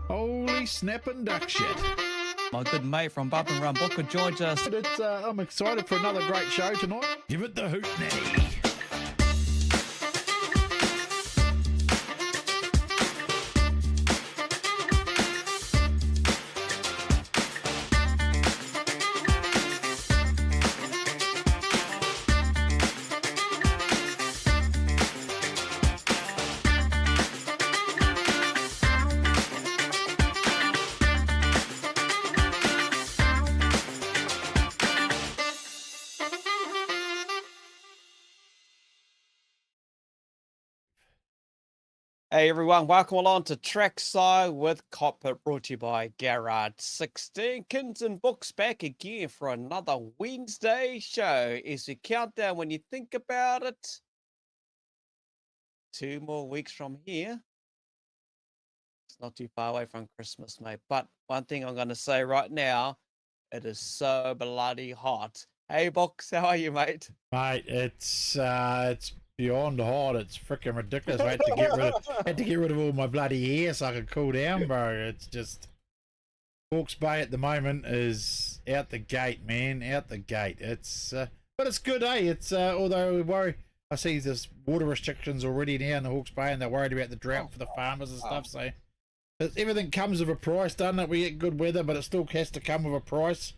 Holy snapping duck shit. My good mate from Bump and Run Booker joins us. I'm excited for another great show tonight. Give it the hoot nanny. Hey everyone, welcome along to Trackside with Kokpit, brought to you by GARAGE16. Kins and Books back again for another Wednesday show. As we count down, when you think about it, 2 more weeks from here. It's not too far away from Christmas, mate. But one thing I'm going to say right now, it is so bloody hot. Hey Books, how are you, mate? Mate, it's beyond hot. It's freaking ridiculous. I had to get rid of all my bloody hair so I could cool down, bro. It's just Hawke's Bay at the moment is out the gate, man. Out the gate. It's but it's good, eh? It's although we worry, I see there's water restrictions already now in the Hawke's Bay, and they're worried about the drought for the farmers and stuff. So everything comes with a price, doesn't it? We get good weather, but it still has to come with a price.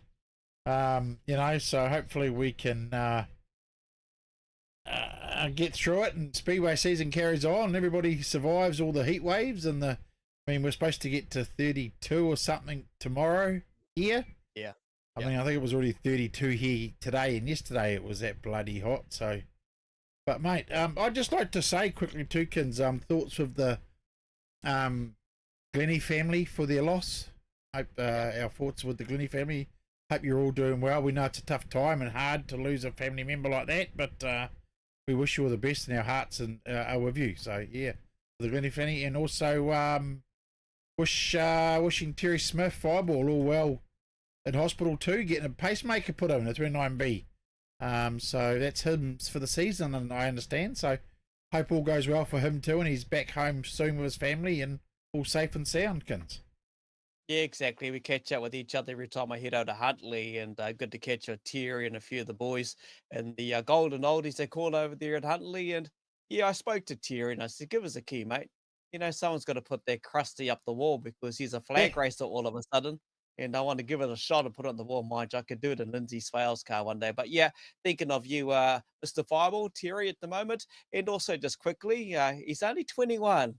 You know, so hopefully we can get through it, and Speedway season carries on. Everybody survives all the heat waves, and I mean, we're supposed to get to 32 or something tomorrow here. Yeah. I mean, I think it was already 32 here today, and yesterday it was that bloody hot. So, but mate, I'd just like to say quickly, Tukins, thoughts of the Glennie family for their loss. Hope our thoughts with the Glennie family. Hope you're all doing well. We know it's a tough time and hard to lose a family member like that, but we wish you all the best, and our hearts are with you. So yeah, the Glennie family, and also wishing Terry Smith Fireball all well in hospital too, getting a pacemaker put in, a 29B. So that's him for the season, and I understand. So hope all goes well for him too, and he's back home soon with his family and all safe and sound, Kins. Yeah, exactly. We catch up with each other every time I head out to Huntley, and good to catch up with Terry and a few of the boys and the Golden Oldies they call over there at Huntley. And yeah, I spoke to Terry and I said, "Give us a key, mate. You know, someone's got to put their crusty up the wall because he's a flag racer all of a sudden, and I want to give it a shot and put it on the wall. Mind you, I could do it in Lindsay Swale's car one day. But yeah, thinking of you, Mr. Fireball, Terry, at the moment, and also just quickly, he's only 21.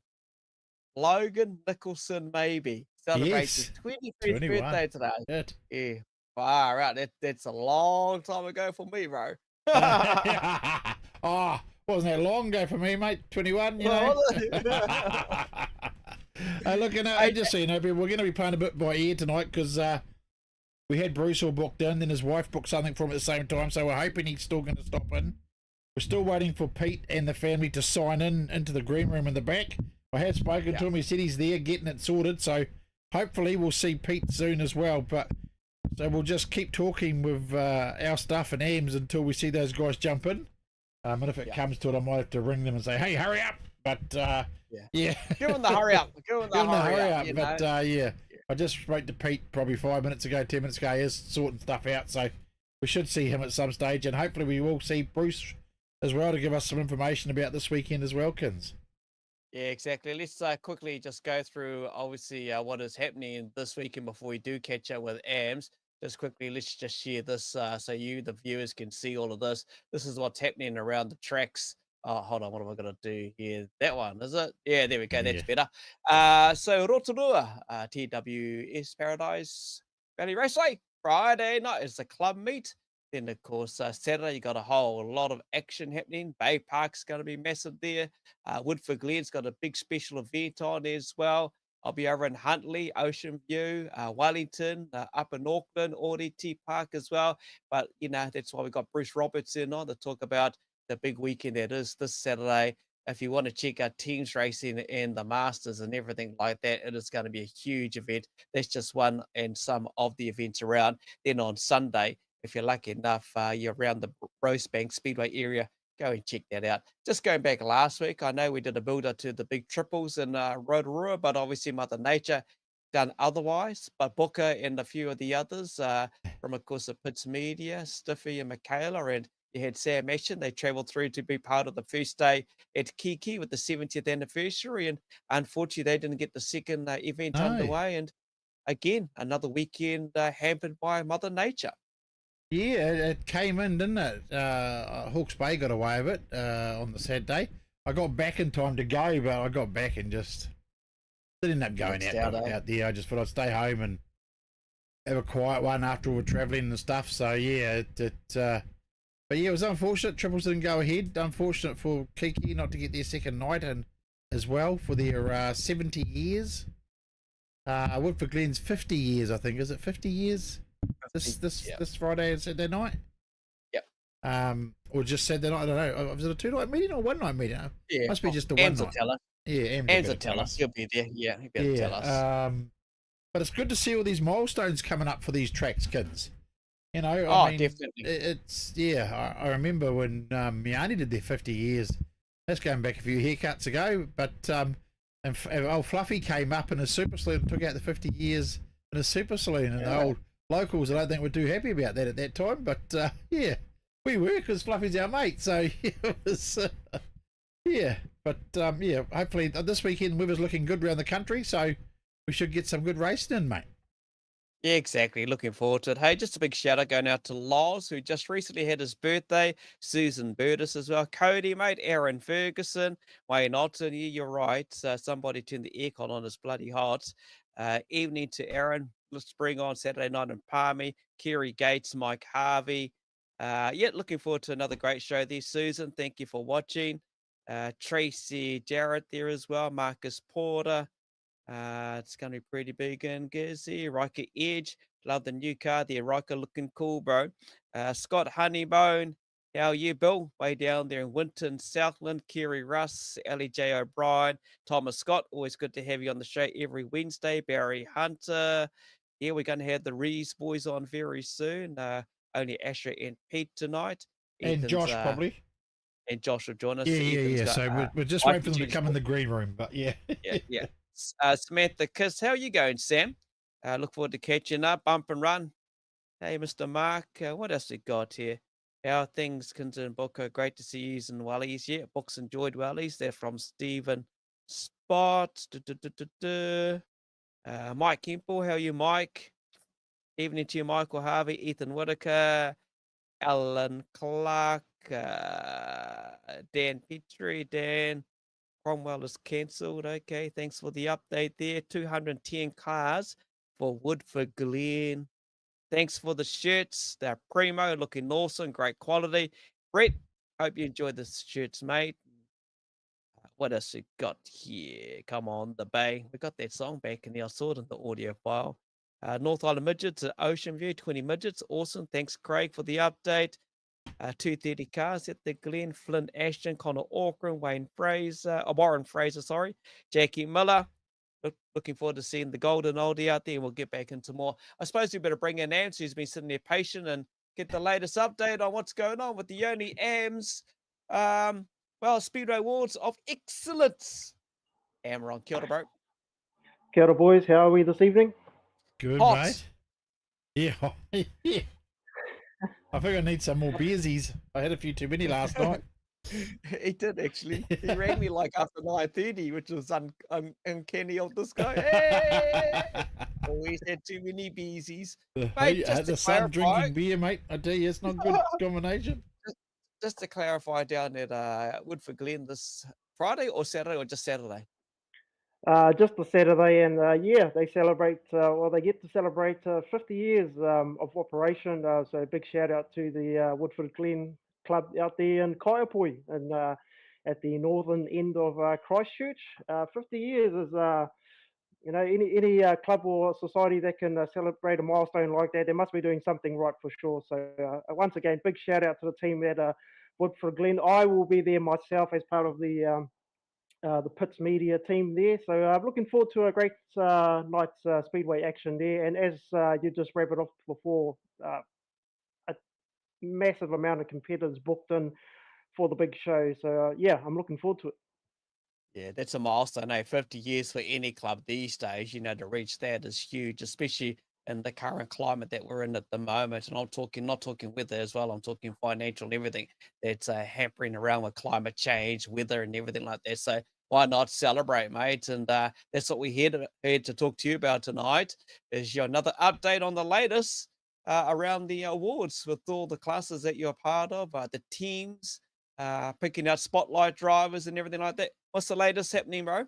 Logan Nicholson, maybe. Celebrates his 25th birthday today. Good. Yeah. Far out. That's a long time ago for me, bro. Oh, wasn't that long ago for me, mate? 21, you know. Looking at, just so you know, we're going to be playing a bit by ear tonight because we had Bruce all booked in, then his wife booked something for him at the same time, so we're hoping he's still going to stop in. We're still waiting for Pete and the family to sign in into the green room in the back. I had spoken to him. He said he's there getting it sorted. So hopefully we'll see Pete soon as well. But so we'll just keep talking with our stuff and Ammz until we see those guys jump in. And if it comes to it, I might have to ring them and say, "Hey, hurry up!" But yeah, give them the hurry up. Give them the hurry up. But yeah, I just spoke to Pete probably 5 minutes ago, 10 minutes ago. He is sorting stuff out, so we should see him at some stage, and hopefully we will see Bruce as well to give us some information about this weekend as well, Kins. Yeah, exactly. Let's quickly just go through, obviously, what is happening this weekend before we do catch up with Ammz. Just quickly, let's just share this so you, the viewers, can see all of this. This is what's happening around the tracks. Oh, hold on. What am I going to do here? That one, is it? Yeah, there we go. That's better. So, Rotorua, TWS Paradise Valley Raceway, Friday night is the club meet. Then, of course, Saturday, you got a whole lot of action happening. Bay Park's going to be massive there. Woodford Glen's got a big special event on as well. I'll be over in Huntley, Ocean View, Wellington, up in Auckland, Oriti Park as well. But, you know, that's why we got Bruce Robertson on to talk about the big weekend that is this Saturday. If you want to check out teams racing and the Masters and everything like that, it is going to be a huge event. That's just one and some of the events around. Then on Sunday, if you're lucky enough, you're around the Rosebank Speedway area, go and check that out. Just going back last week, I know we did a build-up to the big triples in Rotorua, but obviously Mother Nature done otherwise. But Booker and a few of the others from, of course, the Pitts Media, Stiffy and Michaela, and you had Sam Ashton. They travelled through to be part of the first day at Kiki with the 70th anniversary, and unfortunately, they didn't get the second event No. underway. And again, another weekend hampered by Mother Nature. Yeah, it came in, didn't it? Hawke's Bay got away with it on the Saturday. I got back in time to go, but I got back and just didn't end up going out there. I just thought I'd stay home and have a quiet one after all the travelling and stuff. So yeah, but yeah, it was unfortunate. Triples didn't go ahead. Unfortunate for Kiki not to get their second night and as well for their 70 years. Woodford Glen's 50 years, I think. Is it 50 years? This Friday and Saturday night? Yep. Or just Saturday night? I don't know. Was it a 2-night meeting or 1-night meeting? Yeah. Must be just a 1 night. Tell us. Yeah, Ammz will tell us. He'll be there. Yeah, he'll be able to tell us. But it's good to see all these milestones coming up for these tracks kids. You know, I mean, definitely. It's I remember when Miani did their 50 years. That's going back a few haircuts ago. But and old Fluffy came up in a super saloon and took out the 50 years in a super saloon, and the old locals, I don't think were too happy about that at that time. But yeah, we were, because Fluffy's our mate. So it was yeah. But yeah, hopefully this weekend weather's looking good around the country, so we should get some good racing in, mate. Yeah, exactly. Looking forward to it. Hey, just a big shout out going out to Loz, who just recently had his birthday. Susan Burtis as well. Cody, mate. Aaron Ferguson. Wayne Otton. Yeah, you're right. Somebody turned the aircon on. It's bloody hot. Evening to Aaron. Let's bring on Saturday night in Palmy. Kerry Gates, Mike Harvey. Yeah, looking forward to another great show there, Susan. Thank you for watching. Tracy Jarrett there as well. Marcus Porter. It's going to be pretty big and Gizzy. Riker Edge. Love the new car there. Riker looking cool, bro. Scott Honeybone. How are you, Bill? Way down there in Winton, Southland. Kerry Russ. Ellie J. O'Brien. Thomas Scott. Always good to have you on the show every Wednesday. Barry Hunter. Yeah, we're going to have the Rees boys on very soon. Only Asher and Pete tonight. And Josh, probably. And Josh will join us. Yeah. So we're just waiting for them to come in the green room, but yeah. Yeah. Samantha Kiss, how are you going, Sam? Look forward to catching up. Bump and run. Hey, Mr. Mark. What else we got here? How are things, Kinser and Booker? Great to see you and Wellies. Yeah, Books enjoyed Wellies. They're from Stephen Spot. Mike Kemple, how are you, Mike? Evening to you, Michael Harvey, Ethan Whitaker, Alan Clark, Dan Petrie, Dan. Cromwell is cancelled. Okay, thanks for the update there. 210 cars for Woodford Glen. Thanks for the shirts. They're primo, looking awesome, great quality. Brett, hope you enjoyed the shirts, mate. What else we got here? Come on, the Bay. We got that song back in there. I saw it in the audio file. North Island Midgets at Ocean View, 20 midgets. Awesome. Thanks, Craig, for the update. 230 cars at the Glen. Flynn Ashton, Connor Auckland, Warren Fraser, sorry. Jackie Miller. Looking forward to seeing the golden oldie out there. We'll get back into more. I suppose we better bring in Ammz, who's been sitting there patient, and get the latest update on what's going on with the Only Ammz. Speedway Awards of Excellence. Ammaron, kia ora, bro. Kia ora, boys. How are we this evening? Good, mate. Yeah. Yeah. I think I need some more beersies. I had a few too many last night. He did, actually. He rang me like after 9:30, which was uncanny of this guy. Hey! Always had too many beersies. Mate, the sun drinking beer, mate. I tell you, it's not a good combination. Just to clarify, down at Woodford Glen this Friday or Saturday, or just Saturday? Just the Saturday, and yeah, they celebrate, they get to celebrate 50 years of operation. So a big shout out to the Woodford Glen Club out there in Kaiapoi, and at the northern end of Christchurch. 50 years is, any club or society that can celebrate a milestone like that, they must be doing something right for sure. So once again, big shout out to the team at Woodford Glen. I will be there myself as part of the Pitts Media team there. So I'm looking forward to a great night's Speedway action there. And as you just wrap it off before, a massive amount of competitors booked in for the big show. So yeah, I'm looking forward to it. Yeah, that's a milestone. 50 years for any club these days, to reach that is huge, especially in the current climate that we're in at the moment. And I'm talking, not talking weather as well, I'm talking financial and everything that's hampering around with climate change, weather, and everything like that. So why not celebrate, mate? And that's what we're here to talk to you about tonight. Is your another update on the latest around the awards with all the classes that you're part of, the teams, picking out spotlight drivers and everything like that. What's the latest happening, bro?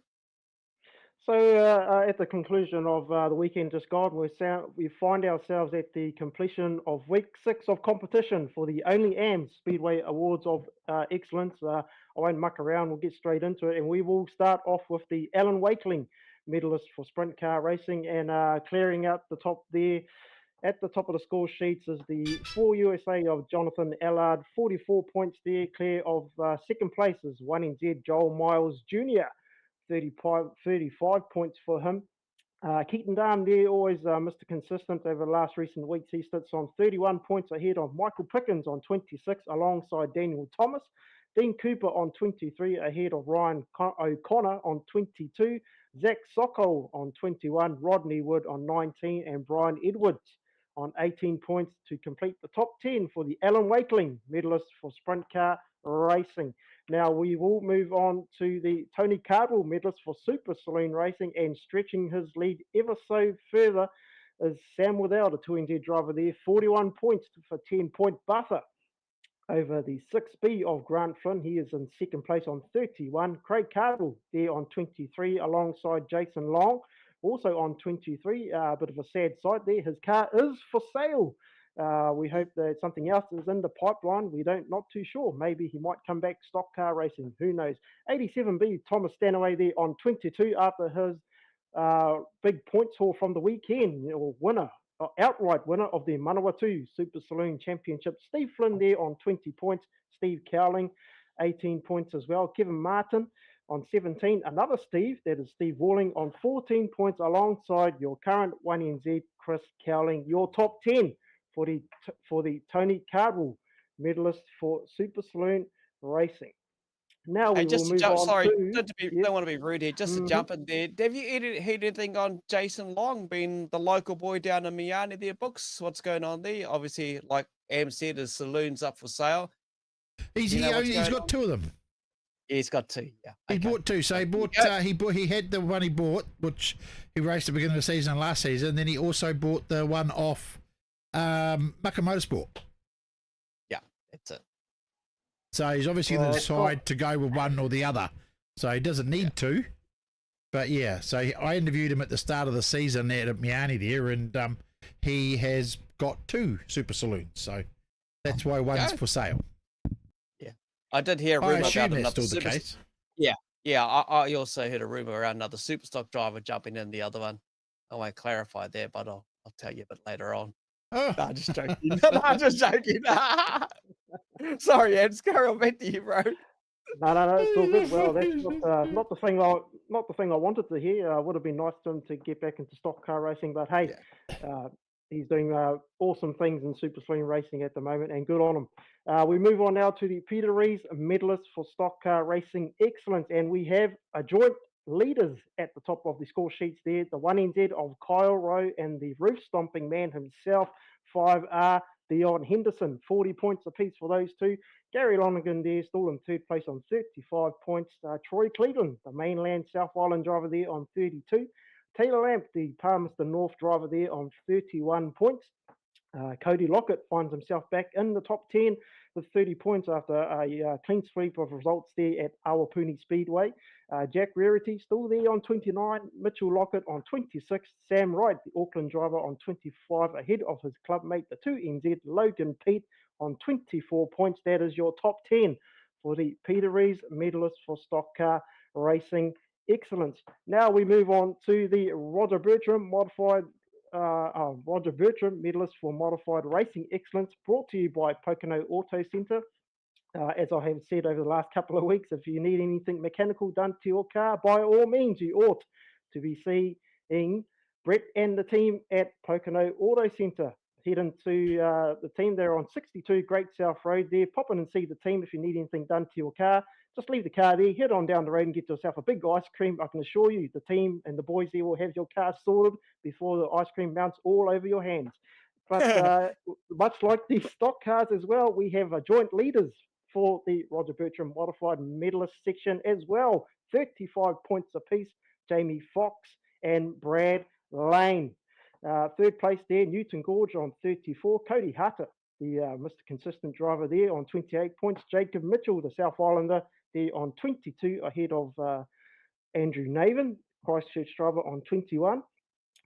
So, at the conclusion of the weekend just gone, we find ourselves at the completion of week 6 of competition for the Only Ammz Speedway Awards of Excellence. I won't muck around, we'll get straight into it. And we will start off with the Alan Wakeling medalist for sprint car racing, and clearing out the top there. At the top of the score sheets is the For USA of Jonathan Allard, 44 points there, clear of second place is 1NZ Joel Miles Jr., 35 points for him. Keaton Darn there, always Mr. Consistent over the last recent weeks. He sits on 31 points ahead of Michael Pickens on 26, alongside Daniel Thomas. Dean Cooper on 23, ahead of Ryan O'Connor on 22. Zach Sokol on 21, Rodney Wood on 19, and Brian Edwards on 18 points to complete the top 10 for the Alan Wakeling medalist for sprint car racing. Now we will move on to the Tony Cardwell medalist for Super Saloon racing, and stretching his lead ever so further is Sam Without, a 2NZ driver there, 41 points for 10-point buffer over the 6B of Grant Flynn. He is in second place on 31. Craig Cardwell there on 23, alongside Jason Long, also on 23. A bit of a sad sight there. His car is for sale. We hope that something else is in the pipeline. Not too sure. Maybe he might come back stock car racing. Who knows? 87B, Thomas Stanaway there on 22 after his big points haul from the weekend, or outright winner of the Manawatu Super Saloon Championship. Steve Flynn there on 20 points. Steve Cowling, 18 points as well. Kevin Martin on 17. Another Steve, that is Steve Walling, on 14 points, alongside your current 1NZ Chris Cowling. Your top 10 for the Tony Cardwell medalist for Super Saloon racing. Now we will move on don't want to be rude here, just to jump in there. Have you heard anything on Jason Long, being the local boy down in Miami there, Books? What's going on there? Obviously, like Am said, his saloon's up for sale. He's got two of them. Yeah, he's got two. Yeah, he bought two. So he had the one he bought, which he raced at the beginning of the season last season. And then he also bought the one off Mucker Motorsport. Yeah, that's it. So he's obviously going to decide to go with one or the other. So he doesn't need to. But yeah, so I interviewed him at the start of the season there at Miami there, and he has got two Super Saloons. So that's why one's for sale. Yeah, I did hear a rumor about another. That's still the case. Yeah. I also heard a rumor around another SuperStock driver jumping in the other one. I won't clarify there, but I'll tell you a bit later on. Oh. No, just joking. No, just joking. Sorry, Ed, carry on back to you, bro. No, it's all good. Well, that's not the thing I wanted to hear. Would have been nice to him to get back into stock car racing, but hey, he's doing awesome things in Super Saloon racing at the moment, and good on him. We move on now to the Peter Rees medalist for stock car racing excellence, and we have a joint leaders at the top of the score sheets there. The 1NZ of Kyle Rowe and the roof stomping man himself, 5R Dion Henderson, 40 points apiece for those two. Gary Lonergan there, still in third place on 35 points. Troy Cleveland, the mainland South Island driver there, on 32. Taylor Lamp, the Palmerston North driver there, on 31 points. Cody Lockett finds himself back in the top 10 with 30 points after a clean sweep of results there at Awapuni Speedway. Jack Rarity still there on 29. Mitchell Lockett on 26. Sam Wright, the Auckland driver, on 25, ahead of his clubmate, the 2NZ Logan Pete, on 24 points. That is your top 10 for the Peter Rees medalist for stock car racing excellence. Now we move on to the Roger Bertram medalist for modified racing excellence, brought to you by Pocono Auto Centre. As I have said over the last couple of weeks, if you need anything mechanical done to your car, by all means, you ought to be seeing Brett and the team at Pocono Auto Centre. head into the team. They're on 62 Great South Road there. Pop in and see the team if you need anything done to your car. Just leave the car there, head on down the road and get yourself a big ice cream. I can assure you the team and the boys there will have your car sorted before the ice cream mounts all over your hands. But much like the stock cars as well, we have joint leaders for the Roger Bertram Modified Medalist section as well. 35 points apiece, Jamie Fox and Brad Lane. Third place there, Newton Gorge on 34. Cody Hutter, the Mr. Consistent driver there on 28 points. Jacob Mitchell, the South Islander, there on 22 ahead of Andrew Naven, Christchurch driver on 21.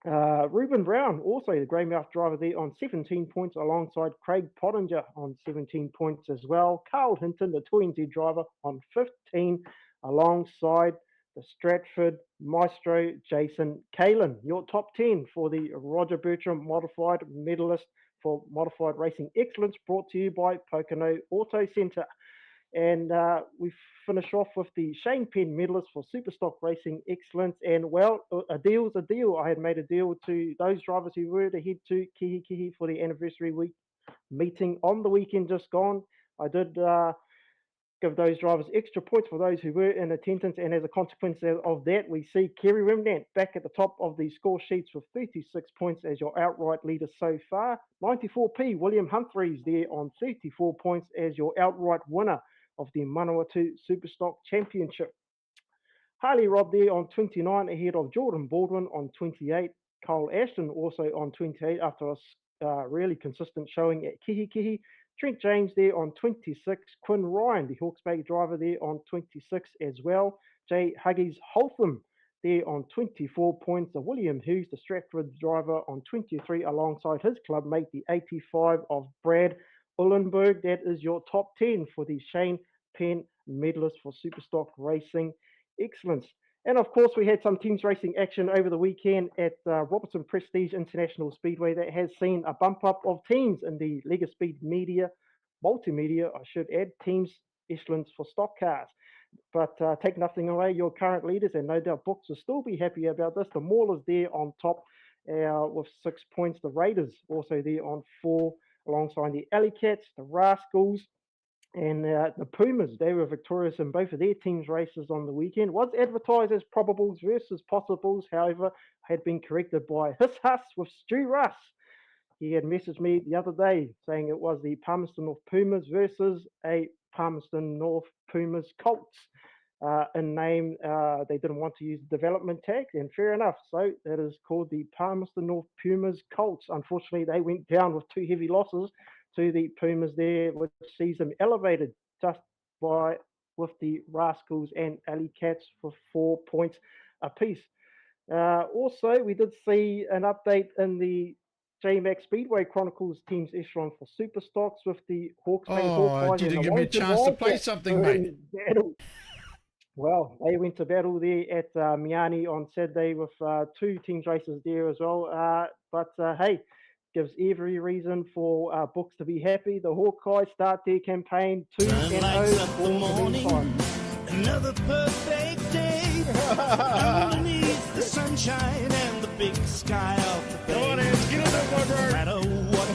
Reuben Brown, also the Greymouth driver there on 17 points alongside Craig Pottinger on 17 points as well. Carl Hinton, the 20 driver on 15 alongside the Stratford Maestro Jason Kalin. Your top 10 for the Roger Bertram Modified Medalist for Modified Racing Excellence, brought to you by Pocono Auto Centre. And we finish off with the Shane Penn Medalist for Superstock Racing Excellence. And well, a deal's a deal. I had made a deal to those drivers who were to head to Kihi for the anniversary week meeting on the weekend just gone. I did give those drivers extra points for those who were in attendance, and as a consequence of that, we see Kerry Remnant back at the top of the score sheets with 36 points as your outright leader so far. 94p, William Humphreys there on 34 points as your outright winner of the Manawatu Superstock Championship. Harley Robb there on 29 ahead of Jordan Baldwin on 28. Cole Ashton also on 28 after a really consistent showing at Kihi. Trent James there on 26. Quinn Ryan, the Hawke's Bay driver, there on 26 as well. Jay Huggies Holtham there on 24 points. William Hughes, the Stratford driver, on 23 alongside his club mate, the 85 of Brad Ullenberg. That is your top 10 for the Shane Penn Medalist for Superstock Racing Excellence. And of course, we had some teams racing action over the weekend at Robertson Prestige International Speedway that has seen a bump up of teams in the Lega Speed Media, Multimedia, I should add, teams excellence for stock cars. But take nothing away, your current leaders, and no doubt Books will still be happy about this. The Maulers there on top with 6 points. The Raiders also there on 4, alongside the Alley Cats, the Rascals, and the Pumas. They were victorious in both of their teams' races on the weekend. Was advertised as probables versus possibles, however, had been corrected by Hiss Huss with Stu Russ. He had messaged me the other day saying it was the Palmerston North Pumas versus a Palmerston North Pumas Colts. In name, they didn't want to use development tag, and fair enough. So that is called the Palmerston North Pumas Colts. Unfortunately, they went down with 2 heavy losses to the Pumas there, which sees them elevated just by with the Rascals and Alley Cats for 4 points apiece. Also, we did see an update in the J-Max Speedway Chronicles teams echelon for super stocks with the Hawke's Bay Hawkeyes. You didn't give me a chance to play something, mate. Well, they went to battle there at Miani on Saturday with 2 teams races there as well. But hey, gives every reason for Books to be happy. The Hawkeyes start their campaign 2-0 for the meantime. Another perfect day underneath the sunshine and the big sky of the bay. No matter what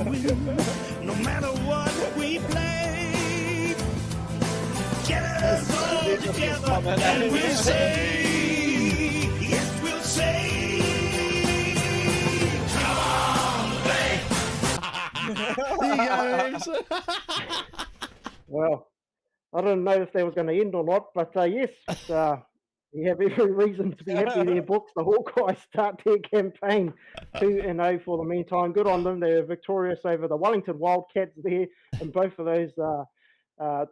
we're doing, no matter what we play, get us all together and we'll say, yes, we'll say, Well, I don't know if that was going to end or not, but yes, we have every reason to be happy there, Books. The Hawkeyes start their campaign 2-0 for the meantime. Good on them. They're victorious over the Wellington Wildcats there in both of those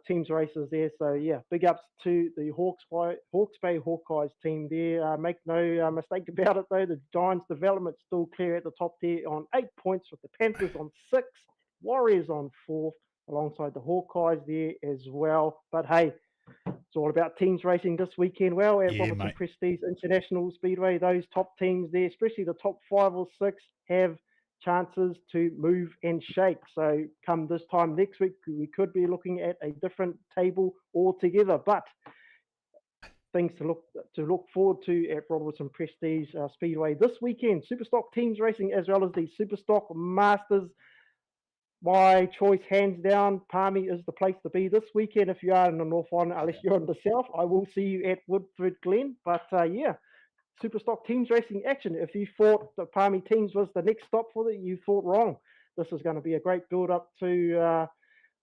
teams races there. So yeah, big ups to the Hawke's Bay Hawkeyes team there. Make no mistake about it though, the Giants development still clear at the top there on 8 points, with the Panthers on 6, Warriors on 4, alongside the Hawkeyes there as well. But hey, it's all about teams racing this weekend. Well, at Robertson Prestige International Speedway, those top teams there, especially the top 5 or 6, have chances to move and shake. So come this time next week, we could be looking at a different table altogether. But things to look forward to at Robertson Prestige Speedway this weekend. SuperStock teams racing as well as the SuperStock Masters. My choice, hands down, Palmy is the place to be this weekend if you are in the North Island. Unless you're in the South, I will see you at Woodford Glen. But yeah, SuperStock teams racing action. If you thought the Palmy teams was the next stop for it, you thought wrong. This is going to be a great build-up to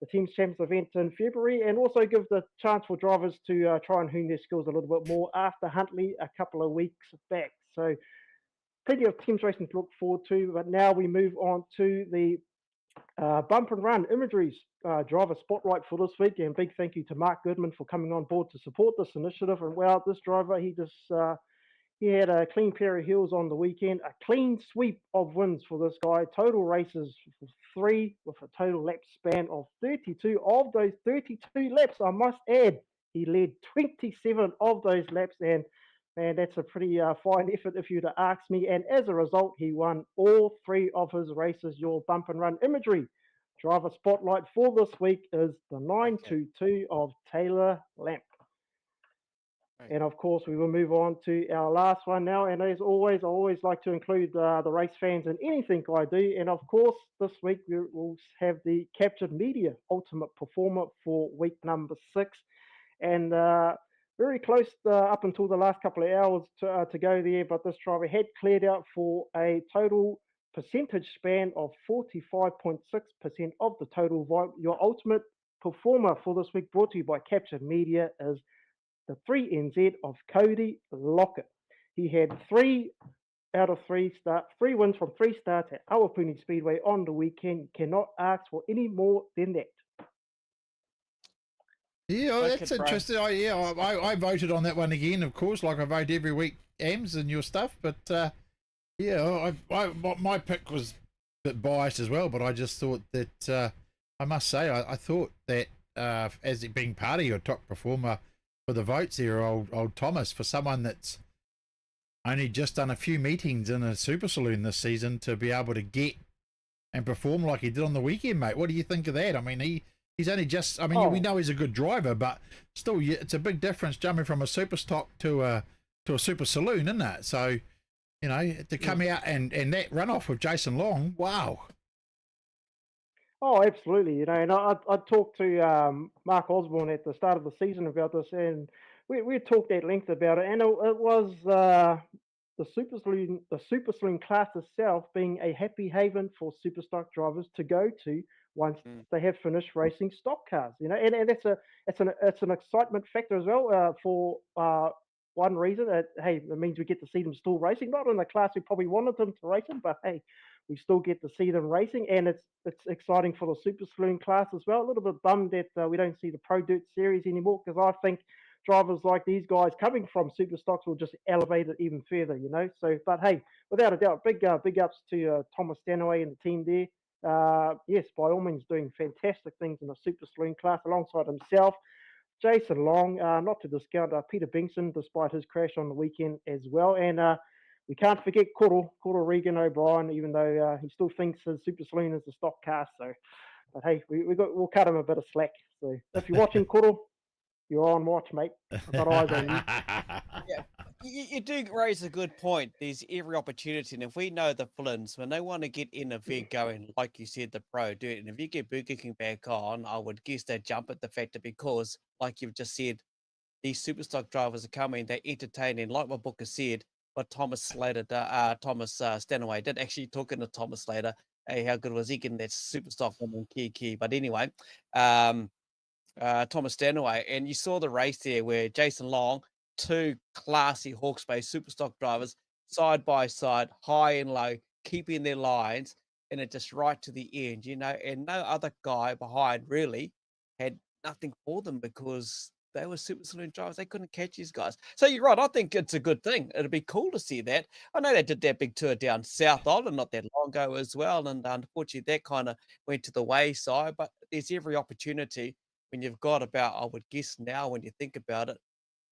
the Teams Champs event in February, and also give the chance for drivers to try and hone their skills a little bit more after Huntley a couple of weeks back. So plenty of teams racing to look forward to. But now we move on to the Bump and Run Imagery's driver spotlight for this week, and big thank you to Mark Goodman for coming on board to support this initiative. And wow, this driver, he had a clean pair of heels on the weekend, a clean sweep of wins for this guy. Total races 3 with a total lap span of 32. Of those 32 laps, I must add, he led 27 of those laps, and man, that's a pretty fine effort if you'd ask me. And as a result, he won all 3 of his races. Your Bump and Run Imagery driver spotlight for this week is the 922 of Taylor Lamp. And of course, we will move on to our last one now. And as always, I always like to include the race fans in anything I do. And of course, this week we will have the Captured Media Ultimate Performer for week number 6. And very close up until the last couple of hours to go there. But this driver had cleared out for a total percentage span of 45.6% of the total vote. Your Ultimate Performer for this week, brought to you by Captured Media, is the 3NZ of Cody Lockett. He had 3 wins from 3 starts at Awapuni Speedway on the weekend. You cannot ask for any more than that. Yeah, that's interesting. I voted on that one again, of course, like I vote every week, Ammz and your stuff. But yeah, my pick was a bit biased as well. But I just thought that I must say I thought that as it being part of your top performer for the votes here, old Thomas, for someone that's only just done a few meetings in a super saloon this season, to be able to get and perform like he did on the weekend, mate. What do you think of that? I mean, he's only just, I mean, we know he's a good driver, but still, it's a big difference jumping from a super stock to a super saloon, isn't it? So, you know, to come out and that runoff with Jason Long, wow. Oh, absolutely. You know, and I talked to Mark Osborne at the start of the season about this, and we talked at length about it. And it was the super saloon class itself being a happy haven for super stock drivers to go to once they have finished racing stock cars. You know, and it's an excitement factor as well for one reason. Hey, it means we get to see them still racing, not in the class we probably wanted them to race in, but hey, we still get to see them racing, and it's exciting for the super saloon class as well. A little bit bummed that we don't see the Pro Dirt Series anymore, because I think drivers like these guys coming from super stocks will just elevate it even further, you know. So, but hey, without a doubt, big ups to Thomas Stanaway and the team there. Yes, by all means, doing fantastic things in the super saloon class alongside himself. Jason Long, not to discount Peter Binkson, despite his crash on the weekend as well. And we can't forget Cordell Regan O'Brien, even though he still thinks his super saloon is a stock car. So, but hey, we'll cut him a bit of slack. So if you're watching, Cordell, you're on watch, mate. I've got eyes on you. Yeah, you do raise a good point. There's every opportunity, and if we know the Flins, when they want to get in a vet going, like you said, the Pro do it. And if you get Burger King back on, I would guess they jump at the factor, because, like you've just said, these superstock drivers are coming. They're entertaining, like my book has said. What Thomas Stanaway did, actually talking to Thomas later. Hey, how good was he getting that superstock on key? But anyway, Thomas Stanaway, and you saw the race there where Jason Long, 2 classy Hawke's Bay superstock drivers, side by side, high and low, keeping their lines, and it just right to the end, you know, and no other guy behind really had nothing for them, because they were super saloon drivers. They couldn't catch these guys. So you're right. I think it's a good thing. It'd be cool to see that. I know they did that big tour down South Island not that long ago as well, and unfortunately that kind of went to the wayside. But there's every opportunity when you've got about, I would guess now, when you think about it,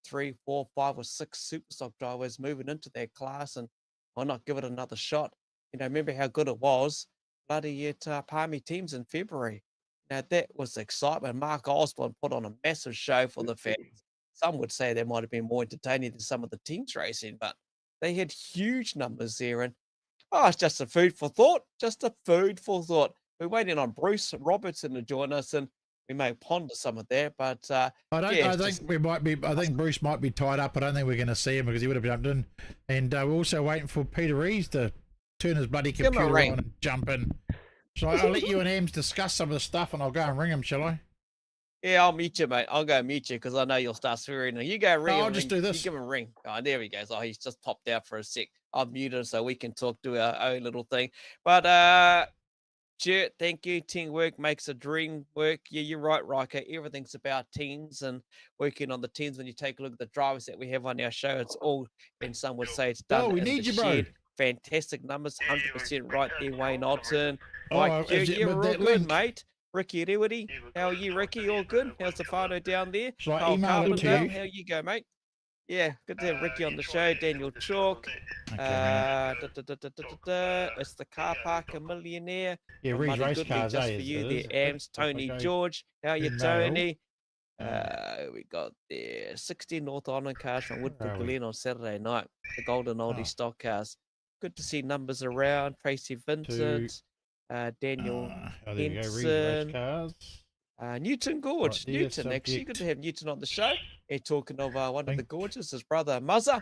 3, 4, 5, or 6 superstock drivers moving into that class, and why not give it another shot? You know, remember how good it was bloody at Palmy teams in February. Now that was excitement. Mark Osborne put on a massive show for the fans. some would say they might have been more entertaining than some of the teams racing, but they had huge numbers there. And it's just a food for thought. Just a food for thought. We're waiting on Bruce Robertson to join us, and we may ponder some of that. But I think Bruce might be tied up. I don't think we're going to see him because he would have jumped in. And we're also waiting for Peter Rees to turn his bloody computer on and jump in. So I'll let you and Ammz discuss some of the stuff, and I'll go and ring him, shall I? Yeah, I'll mute you, mate. I'll go mute you because I know you'll start swearing. You go ring him. I'll just do this. You give him a ring. Oh, there he goes. Oh, he's just popped out for a sec. I'll mute him so we can talk to our own little thing. But Jert, thank you. Teamwork makes a dream work. Yeah, you're right, Riker. Everything's about teams and working on the teams. When you take a look at the drivers that we have on our show, it's all, and some would say it's done. Oh, we need you, bro. Fantastic numbers, 100% right there, Wayne Alton. Mike, you're all good, mate. Ricky Rewity, how are you, Ricky? All good? How's the photo down there? So I email it to you. How you go, mate? Yeah, good to have Ricky on the show. Daniel Chalk. Okay, It's the car park, a millionaire. yeah, Rees Race Cars, just for you there, Ammz. Tony George, how you, Tony? We got there 16 North Island cars from Woodford Glen on Saturday night. The Golden Oldie stock cars. Good to see numbers around. Tracy Vincent, Daniel Henson, Newton Gorge. Right, Newton, actually, good to have Newton on the show. And talking of one of the Gorges, his brother Muzza.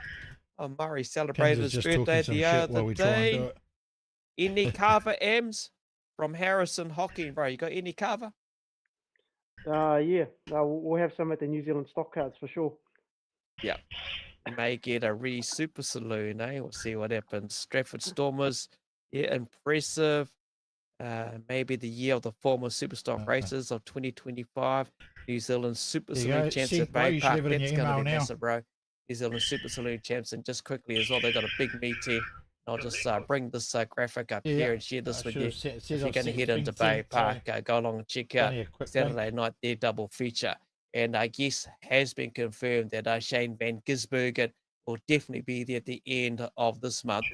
Murray celebrated his birthday the other day. Any Carver Ammz from Harrison Hocking, bro. You got any Carver? Yeah, we'll have some at the New Zealand stock cards for sure. Yeah. May get a Rees Super Saloon, eh? We'll see what happens. Stratford Stormers, yeah, impressive. Maybe the year of the former SuperStock races of 2025. New Zealand Super Saloon champs at Bay Park. That's going to be massive, bro. New Zealand Super Saloon champs. And just quickly as well, they've got a big meeting. I'll just bring this graphic up here and share this with you. If you're going to head into Bay Park, go along and check out Saturday night, their double feature. And I guess has been confirmed that Shane Van Gisbergen will definitely be there at the end of this month,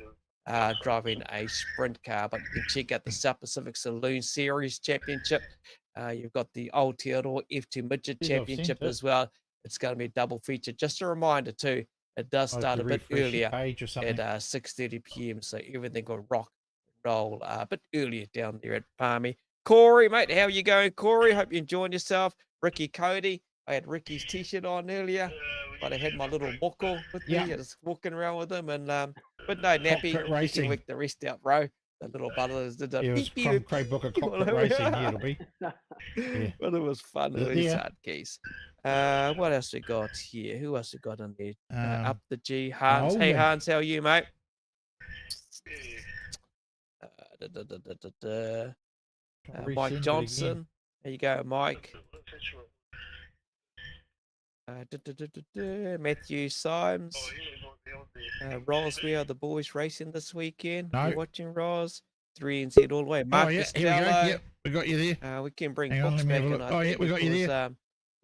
driving a sprint car. But you can check out the South Pacific Saloon Series Championship. You've got the Aotearoa F2 Midget Championship as well. It's going to be a double feature. Just a reminder too, it does start a bit earlier at 6:30 p.m. So everything will rock and roll a bit earlier down there at Palmy. Corey, mate, how are you going, Corey? Hope you're enjoying yourself. Ricky Cody, I had Ricky's t-shirt on earlier, but I had my little moko with me. I was walking around with him, and but no nappy. You can work the rest out, bro. The little butters did a beep beep. Craig Booker Cockpit Racing here it'll be. Yeah. But it was fun. It was hard case. What else we got here? Who else we got on there? Up the G. Hans. Hey Hans, how are you, mate? Mike Johnson. There you go, Mike. Matthew Symes. Roz, we are the boys racing this weekend. No. You're watching Roz. 3NZ all the way. Marcus here we go. Yep, we got you there. We can bring Hang on, Fox let me back have a in. look. Oh, yeah, we got you there.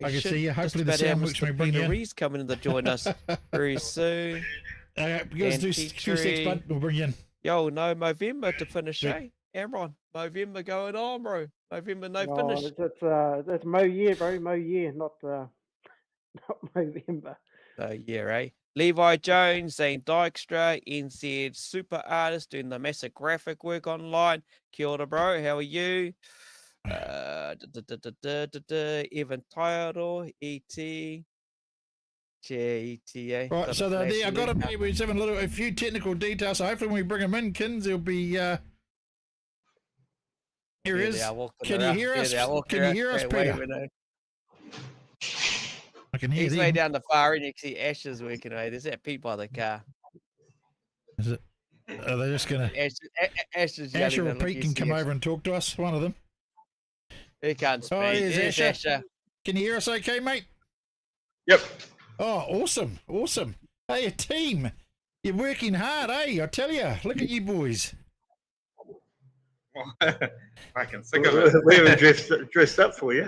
I can see you. Hopefully the sound works when we bring you in. Rees coming in to join us very soon. Give us 2 seconds, bud. We'll bring you in. Yo, no Movember to finish, eh? Ammaron, Movember going on, bro. Movember, no finish. That's Mo year, bro. Mo year, not Movember. Eh? Levi Jones, Zane Dykstra, NZ Super Artist doing the massive graphic work online. Kia ora, bro. How are you? Evan Tyro, ET. JETA. Right, so I got him. We're having a few technical details. So hopefully when we bring him in, Kins, he'll be. Here he is. Can you hear us? Can you hear us, Peter? I can hear He's way down the far end. You can see Ashes working away. There's that Pete by the car. Is it? Are they just gonna? Asher or Pete can come over and talk to us. One of them. He can't speak. Oh, here's Asher. Can you hear us okay, mate? Yep. Oh, awesome. Hey, a team. You're working hard, eh? I tell you. Look at you boys. I can think of it. We haven't dressed up for you.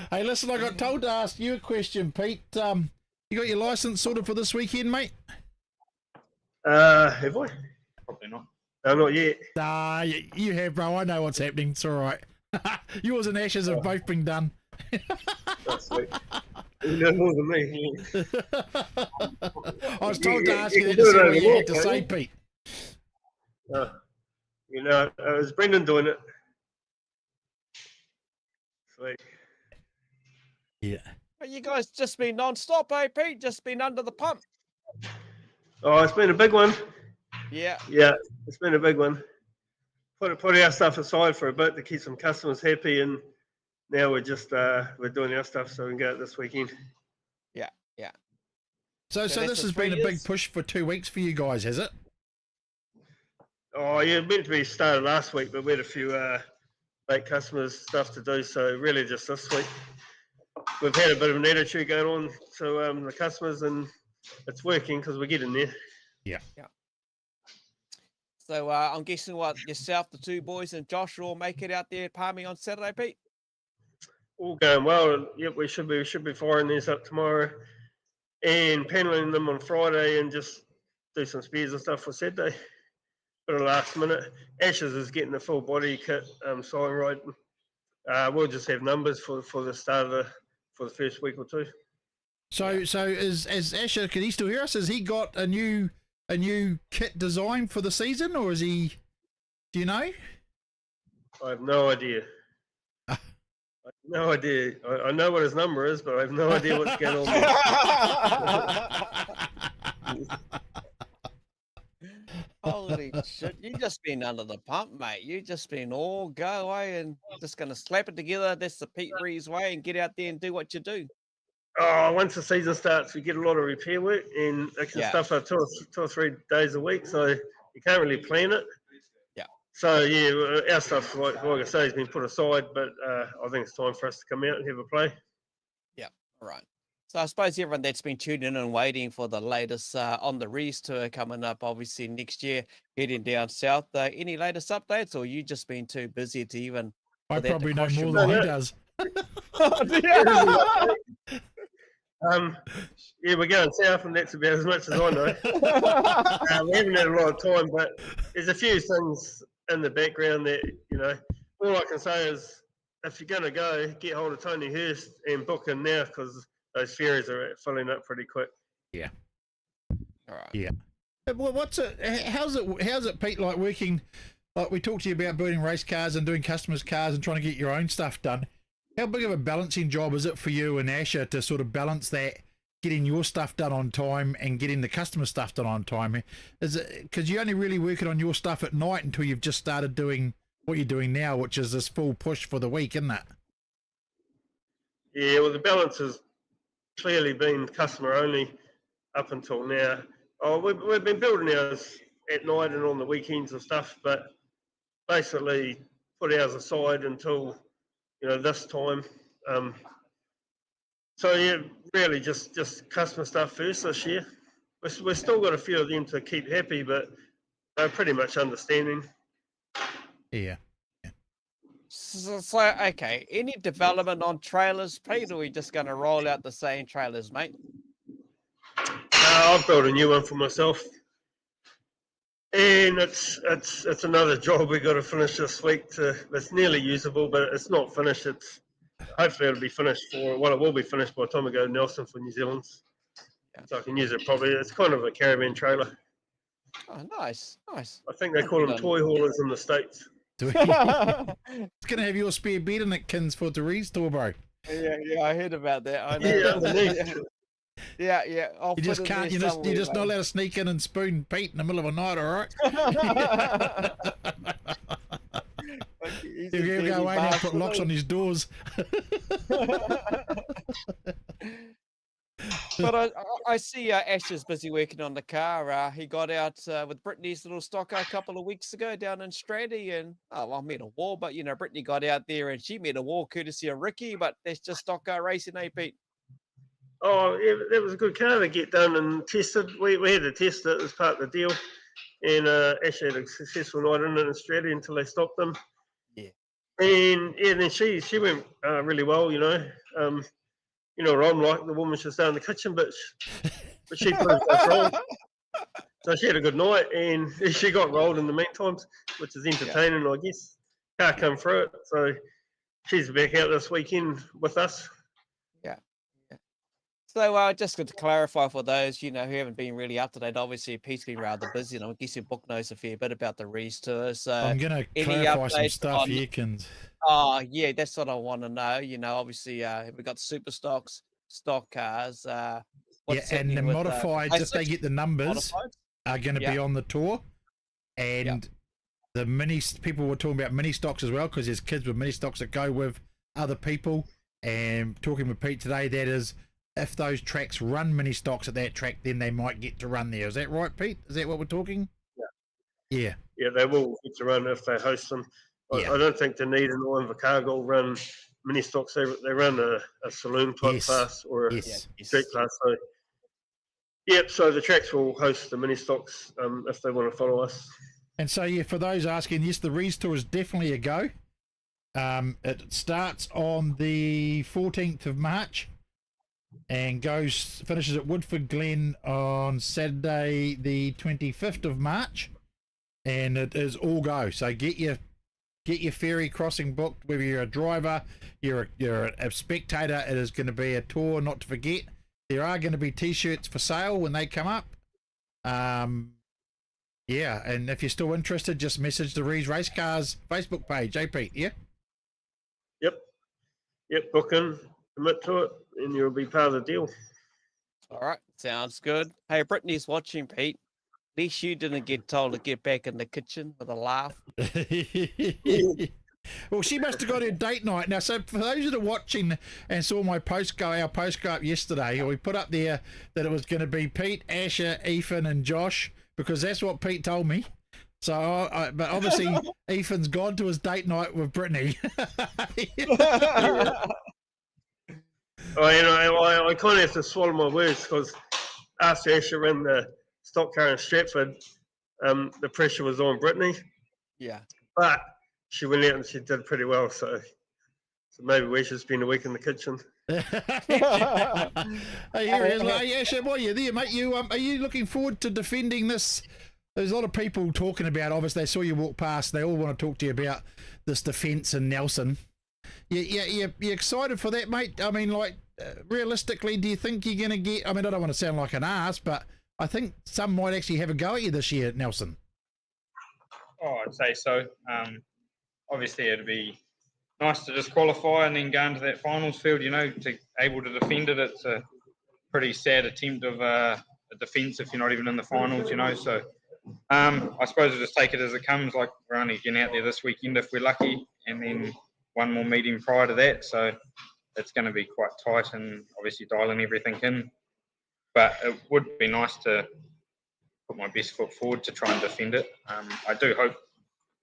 Hey, listen, I got told to ask you a question, Pete. You got your license sorted for this weekend, mate? Have I? Probably not. Not yet. You have, bro. I know what's happening. It's all right. Yours and Ash's have both been done. That's sweet. You know more than me. I was told to ask You you can that to do it see what over you there, had to can't say, you? Pete. You know, it was Brendan doing it. Sweet. Yeah. But you guys just been non-stop, eh, Pete? Just been under the pump. Oh, it's been a big one. Yeah. Yeah, it's been a big one. Put our stuff aside for a bit to keep some customers happy, and now we're just we're doing our stuff so we can go out this weekend. Yeah. Yeah. So that's this for has 3 been a big years? push for 2 weeks for you guys, has it? Oh, yeah, meant to be started last week, but we had a few late customers stuff to do, so really just this week. We've had a bit of an attitude going on to the customers, and it's working because we're getting there. Yeah. So I'm guessing what yourself, the 2 boys, and Josh will all make it out there at Palmy on Saturday, Pete. All going well. Yep, we should be firing these up tomorrow and paneling them on Friday, and just do some spares and stuff for Saturday. Bit of last minute. Ashes is getting the full body kit sign right. We'll just have numbers for the start of for the first week or two. So is Asher, can he still hear us? Has he got a new kit design for the season, or is he? Do you know? I have no idea. I have no idea. I know what his number is, but I have no idea what's going on. Holy shit. You just been under the pump, mate. You just been all go away and just going to slap it together. That's the Pete Rees way, and get out there and do what you do. Oh, once the season starts, we get a lot of repair work, and it can stuff up 2 or 3 days a week, so you can't really plan it. Yeah. So yeah, our stuff, like I say, has been put aside, but I think it's time for us to come out and have a play. Yeah. All right. So I suppose everyone that's been tuning in and waiting for the latest on the Rees tour coming up, obviously next year, heading down south. Any latest updates, or you just been too busy to even? I for that probably to know cross your more than mind? he does. Yeah, we're going south, and that's about as much as I know. We haven't had a lot of time, but there's a few things in the background that, all I can say is, if you're going to go, get hold of Tony Hurst and book him now, because those ferries are filling up pretty quick. Yeah. All right. Yeah. Well, how's it, Pete, like working, like we talked to you about building race cars and doing customers' cars and trying to get your own stuff done. How big of a balancing job is it for you and Asher to sort of balance that, getting your stuff done on time and getting the customer stuff done on time? Is it because you only really working on your stuff at night until you've just started doing what you're doing now, which is this full push for the week, isn't it? Yeah, well, the balance has clearly been customer only up until now. Oh, we've been building ours at night and on the weekends and stuff, but basically put ours aside until this time. So yeah, really just customer stuff first this year. We've still got a few of them to keep happy, but they're pretty much understanding. Yeah. So, okay, any development on trailers, Pete, or are we just going to roll out the same trailers, mate? I've built a new one for myself, and it's another job we got to finish this week. It's nearly usable, but it's not finished. Hopefully it'll be finished it will be finished by the time I go to Nelson for New Zealand. Yeah. So I can use it probably. It's kind of a caravan trailer. Oh, nice. I think they call them toy haulers in the States. It's going to have your spare bed in it, Kins, for the Rees tour, bro. Yeah, I heard about that. I know. Yeah, underneath. Yeah. You just can't. You're just not allowed to sneak in and spoon Pete in the middle of a night, all right? He'll go away and put locks on his doors. But I see Ash is busy working on the car. He got out with Brittany's little stocker a couple of weeks ago down in Straddy, and I met a wall, but Brittany got out there and she met a wall courtesy of Ricky, but that's just stock car racing, eh, Pete? Oh, yeah, that was a good car to get done and tested. We had to test it as part of the deal, and Ash had a successful night in Straddy until they stopped them. Yeah. And then she went really well, I'm like the woman should stay in the kitchen, but she proved us wrong. So she had a good night, and she got rolled in the meantime, which is entertaining, I guess. Car come through it, so she's back out this weekend with us. So just to clarify for those, who haven't been really up to date, obviously Pete's been rather busy, and I guess your book knows a fair bit about the Rees tour. So I'm going to any clarify some updates stuff on- here, Kins. Oh, yeah, that's what I want to know. Obviously, we got SuperStocks, stock cars. What's Yeah, and the happening with, modified, just they get the numbers, modifieds? are going to be on the tour. And the people were talking about mini stocks as well, because there's kids with mini stocks that go with other people. And talking with Pete today, that is, if those tracks run mini stocks at that track, then they might get to run there. Is that right, Pete? Is that what we're talking? Yeah. Yeah, they will get to run if they host them. Yeah. I don't think they need an Invercargill run mini stocks. They run a saloon type Yes. class or a Yes. street class. So, so the tracks will host the mini stocks if they want to follow us. And so, for those asking, yes, the Rees Tour is definitely a go. It starts on the 14th of March and finishes at Woodford Glen on Saturday, the 25th of March. And it is all go. So get your ferry crossing booked, whether you're a driver, you're a spectator. It is going to be a tour not to forget. There are going to be t-shirts for sale when they come up. And if you're still interested, just message the Rees Race Cars Facebook page, Pete, yeah? Yep, book in, commit to it, and you'll be part of the deal. All right, sounds good. Hey, Brittany's watching, Pete. At least you didn't get told to get back in the kitchen with a laugh. Well, she must have got her date night. Now, so for those that are watching and saw our post go up yesterday, we put up there that it was going to be Pete, Asher, Ethan, and Josh, because that's what Pete told me. So, but obviously, Ethan's gone to his date night with Brittany. I kind of have to swallow my words because after Asher ran the stock car in Stratford, the pressure was on Brittany. Yeah. But she went out and she did pretty well, so maybe we should spend a week in the kitchen. Hey, here it is. Hey, Asher, while you're there, mate, are you looking forward to defending this? There's a lot of people talking about, obviously, they saw you walk past, they all want to talk to you about this defence in Nelson. You excited for that, mate? I mean, realistically, do you think you're going to get, I mean, I don't want to sound like an ass, but I think some might actually have a go at you this year at Nelson. Oh, I'd say so. Obviously, it'd be nice to just qualify and then go into that finals field, to able to defend it. It's a pretty sad attempt of a defence if you're not even in the finals, So I suppose we'll just take it as it comes. Like, we're only getting out there this weekend if we're lucky, and then one more meeting prior to that. So it's going to be quite tight and obviously dialing everything in. But it would be nice to put my best foot forward to try and defend it. I do hope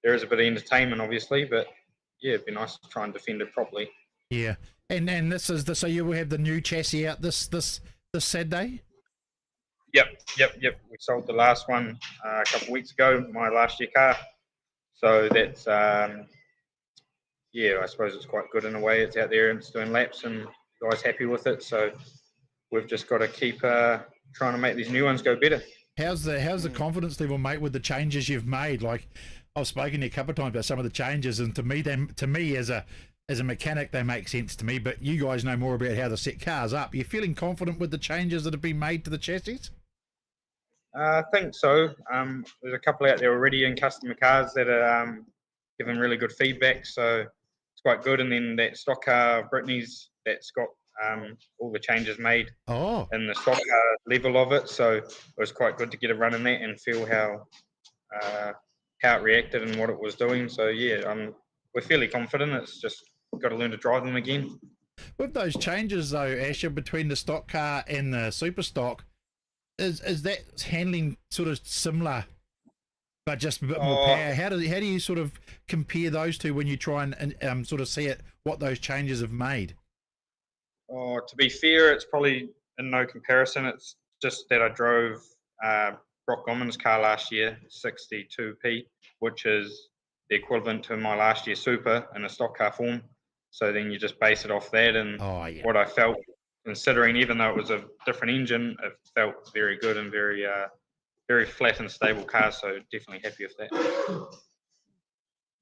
there is a bit of entertainment, obviously, but yeah, it'd be nice to try and defend it properly. Yeah, and this is so you will have the new chassis out this Saturday. Yep. We sold the last one a couple of weeks ago, my last year car. So that's I suppose it's quite good in a way. It's out there and it's doing laps, and the guys happy with it. So we've just got to keep trying to make these new ones go better. How's the confidence level, mate, with the changes you've made? Like, I've spoken to you a couple of times about some of the changes, and to me as a mechanic, they make sense to me. But you guys know more about how to set cars up. Are you feeling confident with the changes that have been made to the chassis? I think so. There's a couple out there already in customer cars that are giving really good feedback, so it's quite good. And then that stock car, Brittany's, that's got all the changes made in the stock car level of it. So it was quite good to get a run in that and feel how it reacted and what it was doing. So we're fairly confident. It's just got to learn to drive them again. With those changes though, Asher, between the stock car and the super stock, is that handling sort of similar, but just a bit more power? How do you sort of compare those two when you try and sort of see what those changes have made? Oh, to be fair, it's probably in no comparison. It's just that I drove Brock Gomman's car last year, 62P, which is the equivalent to my last year's Super in a stock car form. So then you just base it off that, and what I felt, considering even though it was a different engine, it felt very good and very very flat and stable car. So definitely happy with that.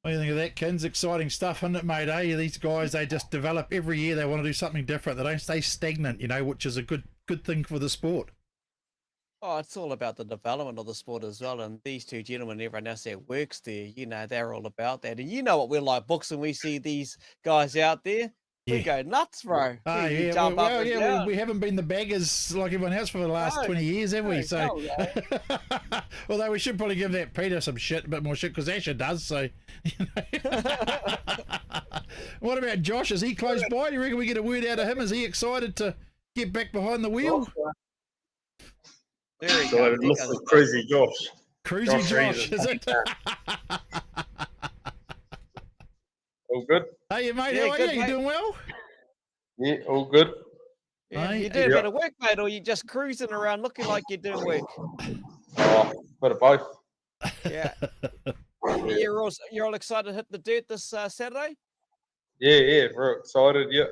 What do you think of that, Kins? Exciting stuff, isn't it, mate? These guys, they just develop every year. They want to do something different. They don't stay stagnant, you know, which is a good thing for the sport. Oh, it's all about the development of the sport as well. And these two gentlemen, everyone else that works there, you know, they're all about that. And you know what we're like, books, when we see these guys out there, we go nuts, bro. Oh, We yeah. jump up and Well, down. we haven't been the baggers like everyone else for the last 20 years, have we? No, So, no, although we should probably give that Peter some shit, a bit more shit, because Asher does. So, you know. What about Josh? Is he close by? Do you reckon we get a word out of him? Is he excited to get back behind the wheel? There he So goes. Mr. Crazy Josh. Cruisy Josh, Rees. is it? All good? Hey, mate, Yeah, how are good, you? You mate. doing well? Yeah, all good. Yeah, Hey, you doing a yeah. bit of work, mate, or you just cruising around looking like you're doing work? Oh, bit of both. Yeah. You're all excited to hit the dirt this Saturday? Yeah, we're excited. Yeah,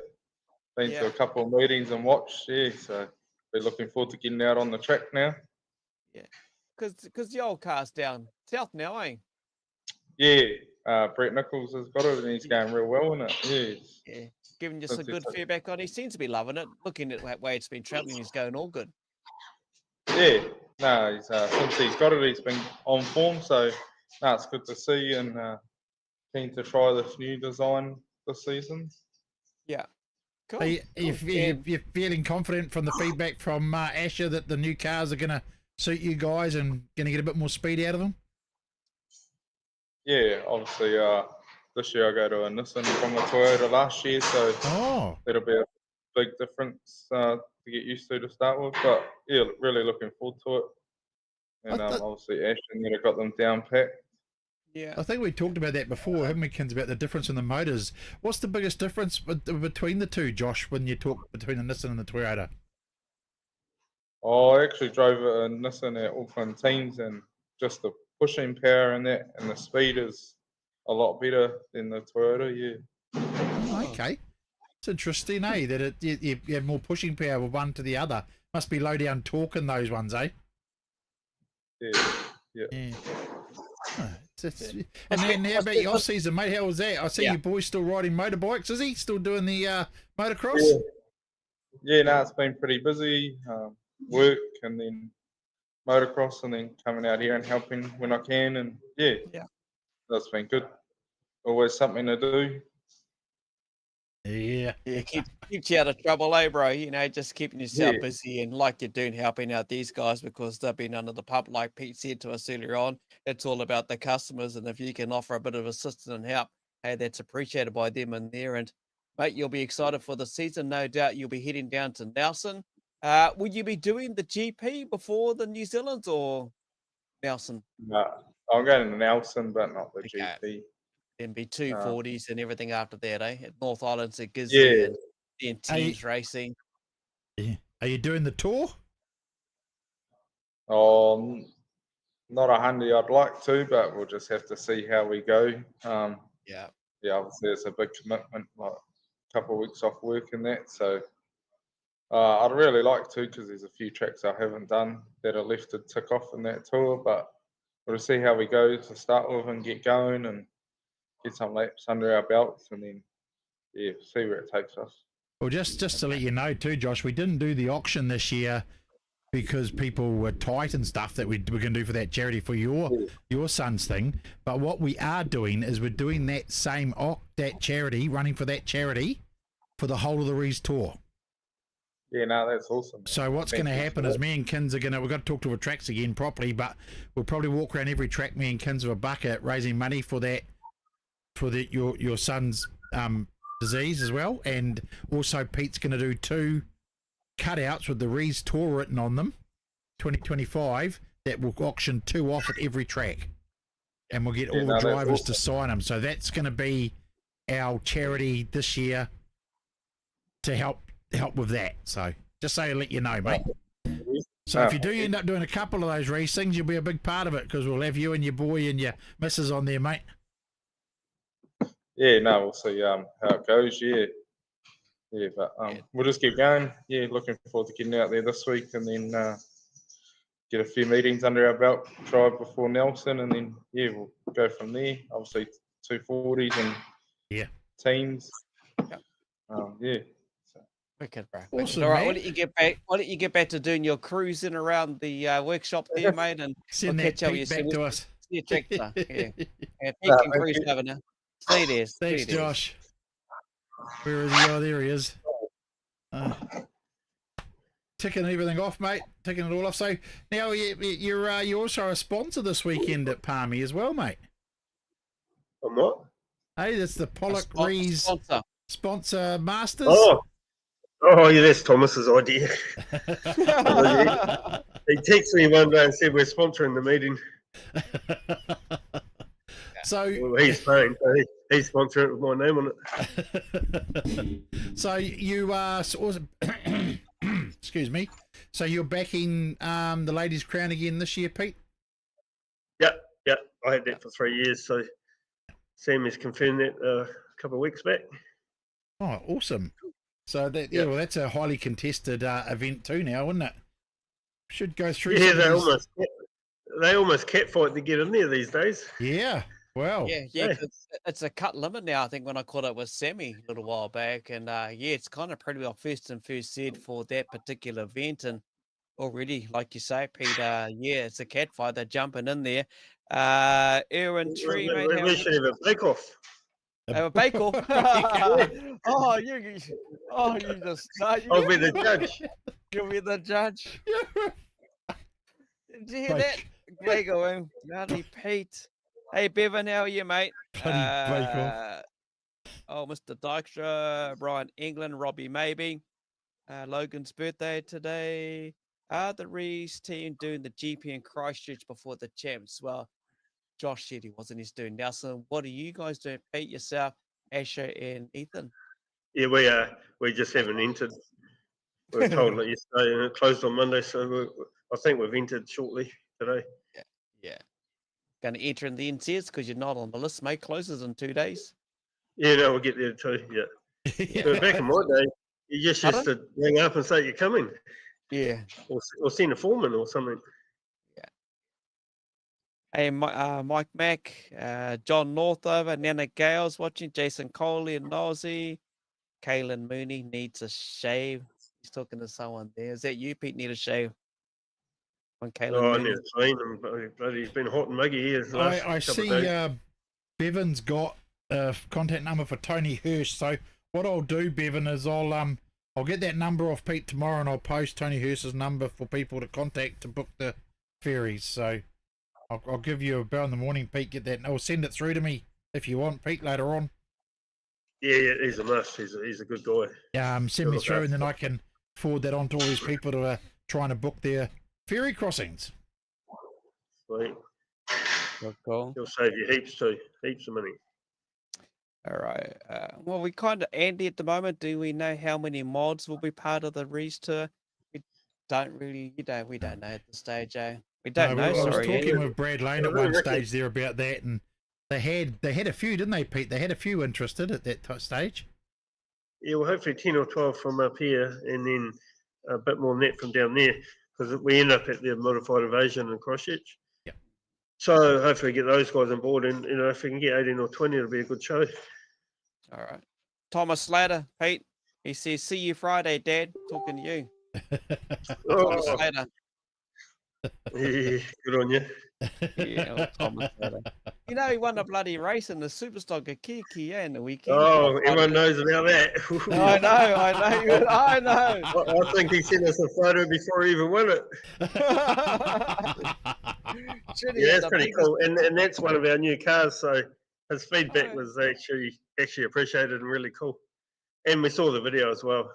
been Yeah. to a couple of meetings and watched. Yeah, so we're looking forward to getting out on the track now. Because the old car's down south now, eh? Yeah, Brett Nichols has got it and he's going real well in it. Yeah, Yeah. Giving you some That's good it. feedback on. He seems to be loving it. Looking at the way it's been travelling, he's going all good. yeah. No, he's since he's got it, he's been on form. So no, it's good to see and keen to try this new design this season. Yeah. Cool. Are you, cool. you're feeling confident from the feedback from Asher that the new cars are going to suit you guys and going to get a bit more speed out of them? Yeah, obviously this year I go to a Nissan from a Toyota last year, so that'll be a big difference to get used to start with. But yeah, really looking forward to it. And obviously Ashton that got them down pat. Yeah. I think we talked about that before, haven't we, Kins, about the difference in the motors. What's the biggest difference between the two, Josh, when you talk between the Nissan and the Toyota? Oh, I actually drove a Nissan at Auckland Teams, and just the pushing power and that, and the speed is a lot better than the Toyota. Yeah. Oh, okay. It's interesting, eh? That you have more pushing power with one to the other. Must be low down torque in those ones, eh? Yeah. Oh, and then how about your off season, mate? How was that? I see you boys still riding motorbikes. Is he still doing the motocross? Yeah, no, it's been pretty busy. Work and then motocross, and then coming out here and helping when I can. And yeah, that's been good. Always something to do. Yeah. Keeps you out of trouble, eh, bro? You know, just keeping yourself busy and like you're doing, helping out these guys because they've been under the pump, like Pete said to us earlier on. It's all about the customers, and if you can offer a bit of assistance and help, hey, that's appreciated by them in there. And mate, you'll be excited for the season, no doubt. You'll be heading down to Nelson. Would you be doing the GP before the New Zealand or Nelson? No, I'm going to Nelson, but not the GP. Then be 240s and everything after that, eh? At North Island's at Gizzy and then teams racing. Yeah. Are you doing the tour? Not 100. I'd like to, but we'll just have to see how we go. Yeah, obviously it's a big commitment, like a couple of weeks off work and that. So I'd really like to, because there's a few tracks I haven't done that are left to tick off in that tour. But we'll see how we go to start with and get going and get some laps under our belts, and then see where it takes us. Well, just to let you know too, Josh, we didn't do the auction this year because people were tight and stuff that we were going to do for that charity for your son's thing. But what we are doing is we're doing that same that charity, running for that charity for the whole of the Rees tour. Yeah, no, that's awesome. So what's going to happen is me and Kins are going to, we've got to talk to the tracks again properly, but we'll probably walk around every track, me and Kins, with a bucket, raising money for that, for your son's disease as well. And also Pete's going to do 2 cutouts with the Rees tour written on them, 2025, that will auction 2 off at every track, and we'll get all the drivers to sign them. So that's going to be our charity this year to help with that. So just so I let you know, mate. So if you do end up doing a couple of those Rees things, you'll be a big part of it, because we'll have you and your boy and your missus on there, mate. Yeah, no, we'll see how it goes. But we'll just keep going. Yeah, looking forward to getting out there this week, and then get a few meetings under our belt, try before Nelson, and then we'll go from there. Obviously, 240s and Yeah. teams. Yep. Yeah. Wicked, bro. Awesome, All right, man. why don't you get back? Why don't you get back to doing your cruising around the workshop there, mate, and Send we'll that catch up with Pete you back soon. to us. See you, tractor. Yeah, yeah. Pete Nah, can thank cruise you. over now. Stay there. Stay Thanks, there. Josh. Where is he? Oh, there he is. Ticking everything off, mate. Ticking it all off. So now you're also a sponsor this weekend at Palmy as well, mate. On what? Hey, that's the Pollock Rees sponsor masters. Oh, yeah, that's Thomas's idea. He texted me one day and said we're sponsoring the meeting. So Well, he's paying, so he's sponsoring it with my name on it. So you excuse me. So you're backing the ladies' crown again this year, Pete? Yep. I had that for 3 years, so Sam has confirmed that a couple of weeks back. Oh, awesome. So that well, that's a highly contested event too now, isn't it? Should go through. Yeah, they almost catfight to get in there these days. Yeah. Well. Yeah. It's a cut limit now. I think when I caught up with Sammy a little while back, and it's kind of pretty well first said for that particular event, and already, like you say, Pete, it's a cat fight. They're jumping in there. Aaron Tree, mate. We should have a bake-off. Have a bake-off. you just. I'll be the judge. You'll be the judge. Did you hear that? Gregor, bloody Pete. Hey, Bevan, how are you, mate? Bloody bake-off. Mr. Dykstra, Brian England, Robbie Maybe. Logan's birthday today. The Rees team doing the GP in Christchurch before the champs? Well, Josh said he wasn't. He's doing Nelson. What are you guys doing? Pete, yourself, Asher, and Ethan? Yeah, we just haven't entered. We were told that yesterday, and it closed on Monday, so I think we've entered shortly today. Yeah. Going to enter in the NCS because you're not on the list, mate. Closes in 2 days. Yeah, no, we'll get there too. Yeah. But back in my day, you just used to ring up and say you're coming. Yeah. Or send a foreman or something. Hey, Mike Mack, John Northover, Nana Gales watching, Jason Coley and Nosey, Kaylin Mooney needs a shave. He's talking to someone there. Is that you, Pete? Need a shave? On Kaylin I Mooney? need to clean him. Bloody, he's been hot and muggy here. I see Bevan's got a contact number for Tony Hirsch. So what I'll do, Bevan, is I'll get that number off Pete tomorrow, and I'll post Tony Hirsch's number for people to contact to book the ferries. So I'll give you a bell in the morning, Pete. Get that, or send it through to me if you want, Pete, later on. Yeah, he's a must. He's a good guy. Send me through, and then I can forward that on to all these people that are trying to book their ferry crossings. Sweet. Cool. He'll save you heaps of money. All right. Well, we kind of Andy at the moment. Do we know how many mods will be part of the Rees tour? We don't really. We don't know at this stage, eh? We don't know. I was Sorry. talking with Brad Lane at one stage there about that, and they had a few, didn't they, Pete? They had a few interested at that stage. Yeah, well, hopefully 10 or 12 from up here, and then a bit more net from down there, because we end up at the modified invasion in Christchurch. Yeah. So hopefully get those guys on board, and if we can get 18 or 20, it'll be a good show. All right. Thomas Slater, Pete. He says, "See you Friday, Dad." Talking to you. Thomas Slater. Yeah, good on you. Yeah, Thomas Slater. You know, he won a bloody race in the SuperStock at Kiki in the weekend. Oh, everyone knows about that. I know. I think he sent us a photo before he even won it. Yeah, that's pretty cool. And that's one of our new cars, so his feedback was actually appreciated and really cool. And we saw the video as well.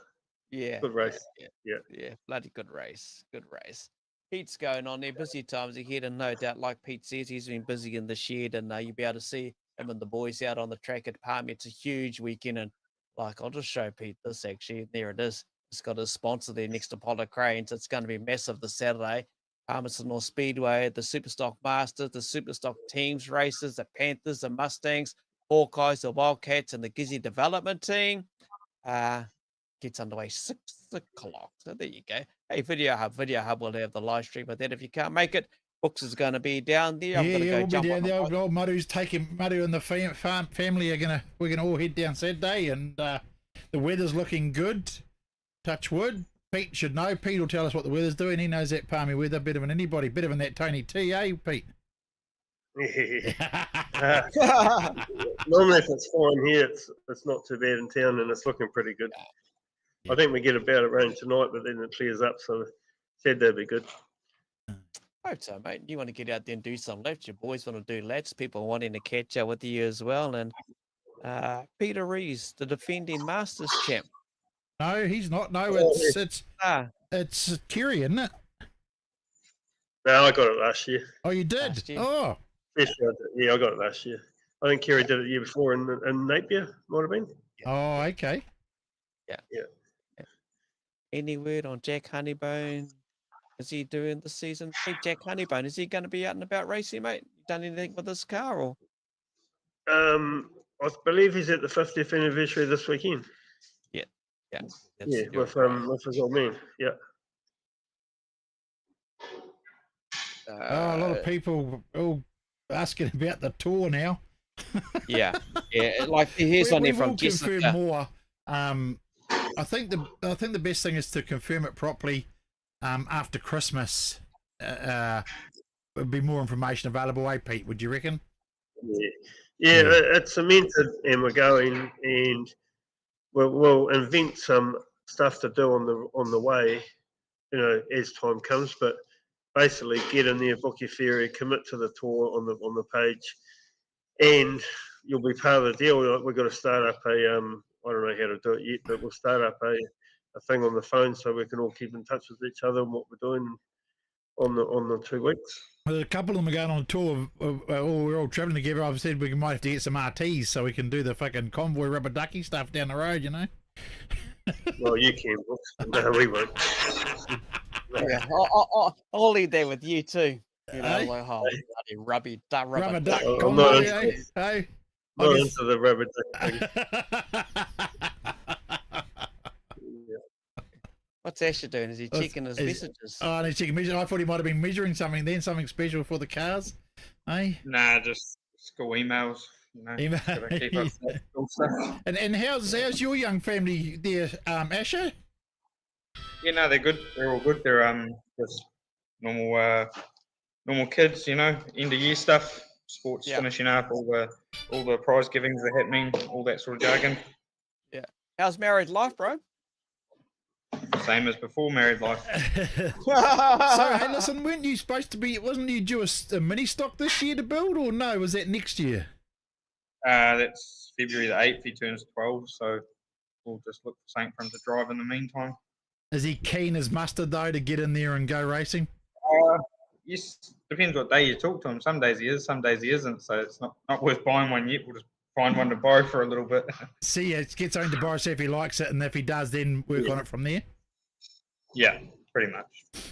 Yeah. Good race. Yeah, bloody good race. Good race. Pete's going on there, busy times ahead, and no doubt, like Pete says, he's been busy in the shed, and you'll be able to see him and the boys out on the track at Palmy. It's a huge weekend, and I'll just show Pete this actually. There it is. It's got a sponsor there next to Pollock Cranes. It's going to be massive this Saturday. Palmerston North Speedway, the SuperStock Masters, the SuperStock Teams races, the Panthers, the Mustangs, Hawkeyes, the Wildcats, and the Gizzy Development Team. Gets underway 6 o'clock. So there you go. Hey, Video Hub will have the live stream of that if you can't make it. Brooks is going to be down there. I'm Yeah, going to yeah, go we'll be jump down on there. the Old, boat. old Maru's taking Maru and the family we're gonna all head down Saturday, and the weather's looking good. Touch wood. Pete should know. Pete will tell us what the weather's doing. He knows that Palmy weather better than anybody, better than that Tony T, eh, Pete? Normally, if it's fine here, it's not too bad in town, and it's looking pretty good. Yeah. I think we get a bout of rain tonight, but then it clears up, so said that'd be good. Hope so, mate. You want to get out there and do some laps. Your boys want to do laps. People wanting to catch up with you as well. And Peter Rees, the defending Masters champ. No, he's not. No, it's Kerry, isn't it? No, I got it last year. Oh, you did? Last year. Oh, Yeah, I got it last year. I think Kerry did it the year before in Napier, might have been. oh, okay. Any word on Jack Honeybone? Is he doing this season? Hey, Jack Honeybone, is he going to be out and about racing, mate? Done anything with this car? Or I believe he's at the 50th anniversary this weekend. yeah, Yeah, with his old man. Yeah. Oh, a lot of people all asking about the tour now. yeah. Like here's one there from will confirm Jessica. more. I think the best thing is to confirm it properly after Christmas. There'll be more information available, eh, Pete? Would you reckon? Yeah, it's cemented, and we're going, and we'll invent some stuff to do on the way, as time comes. But basically, get in there, book your ferry, commit to the tour on the page, and you'll be part of the deal. We've got to start up I don't know how to do it yet, but we'll start up a thing on the phone so we can all keep in touch with each other and what we're doing on the 2 weeks. Well, a couple of them are going on a tour. We're all travelling together. I've said we might have to get some RTs so we can do the fucking convoy rubber ducky stuff down the road, Well, you can, Brooks. No, we won't. Yeah, I'll leave that with you too. Aye. Like, oh, bloody Rubber duck I'm convoy, not eh? Hey? Not into the rubber duck thing. What's Asher doing? Is he checking his messages? Oh, and he's checking messages. I thought he might have been measuring something then, something special for the cars. Eh? Nah, just school emails. Email. Gotta keep up with that school stuff. And how's your young family there, Asher? Yeah, no, they're good. They're all good. They're just normal kids, end of year stuff, sports finishing up, all the prize givings are happening, all that sort of jargon. Yeah. How's married life, bro? Same as before married life. So, hey, listen, weren't you supposed to be, wasn't you due a mini stock this year to build, or no, was that next year? That's February the 8th, he turns 12, so we'll just look for something for him to drive in the meantime. Is he keen as mustard, though, to get in there and go racing? Yes, depends what day you talk to him. Some days he is, some days he isn't, so it's not worth buying one yet. We'll just find one to borrow for a little bit. See, get something to borrow, see if he likes it, and if he does, then work on it from there. Yeah, pretty much.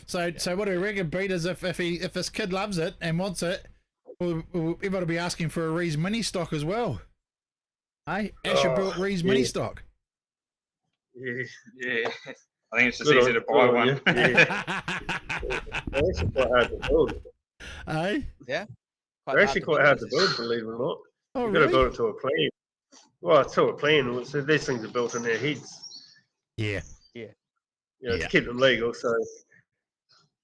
So what do you reckon, Pete, is if this kid loves it and wants it, everybody will be asking for a Rees mini stock as well. Hey, Asher built Rees mini stock. Yeah. I think it's just easy to buy one. Yeah. They're actually quite hard to build. Hey? Yeah. They're actually quite hard to build, believe it or not. Oh, You've got to really? build it to a plan. Well, it's to a plan. So these things are built in their heads. Yeah. To keep them legal. So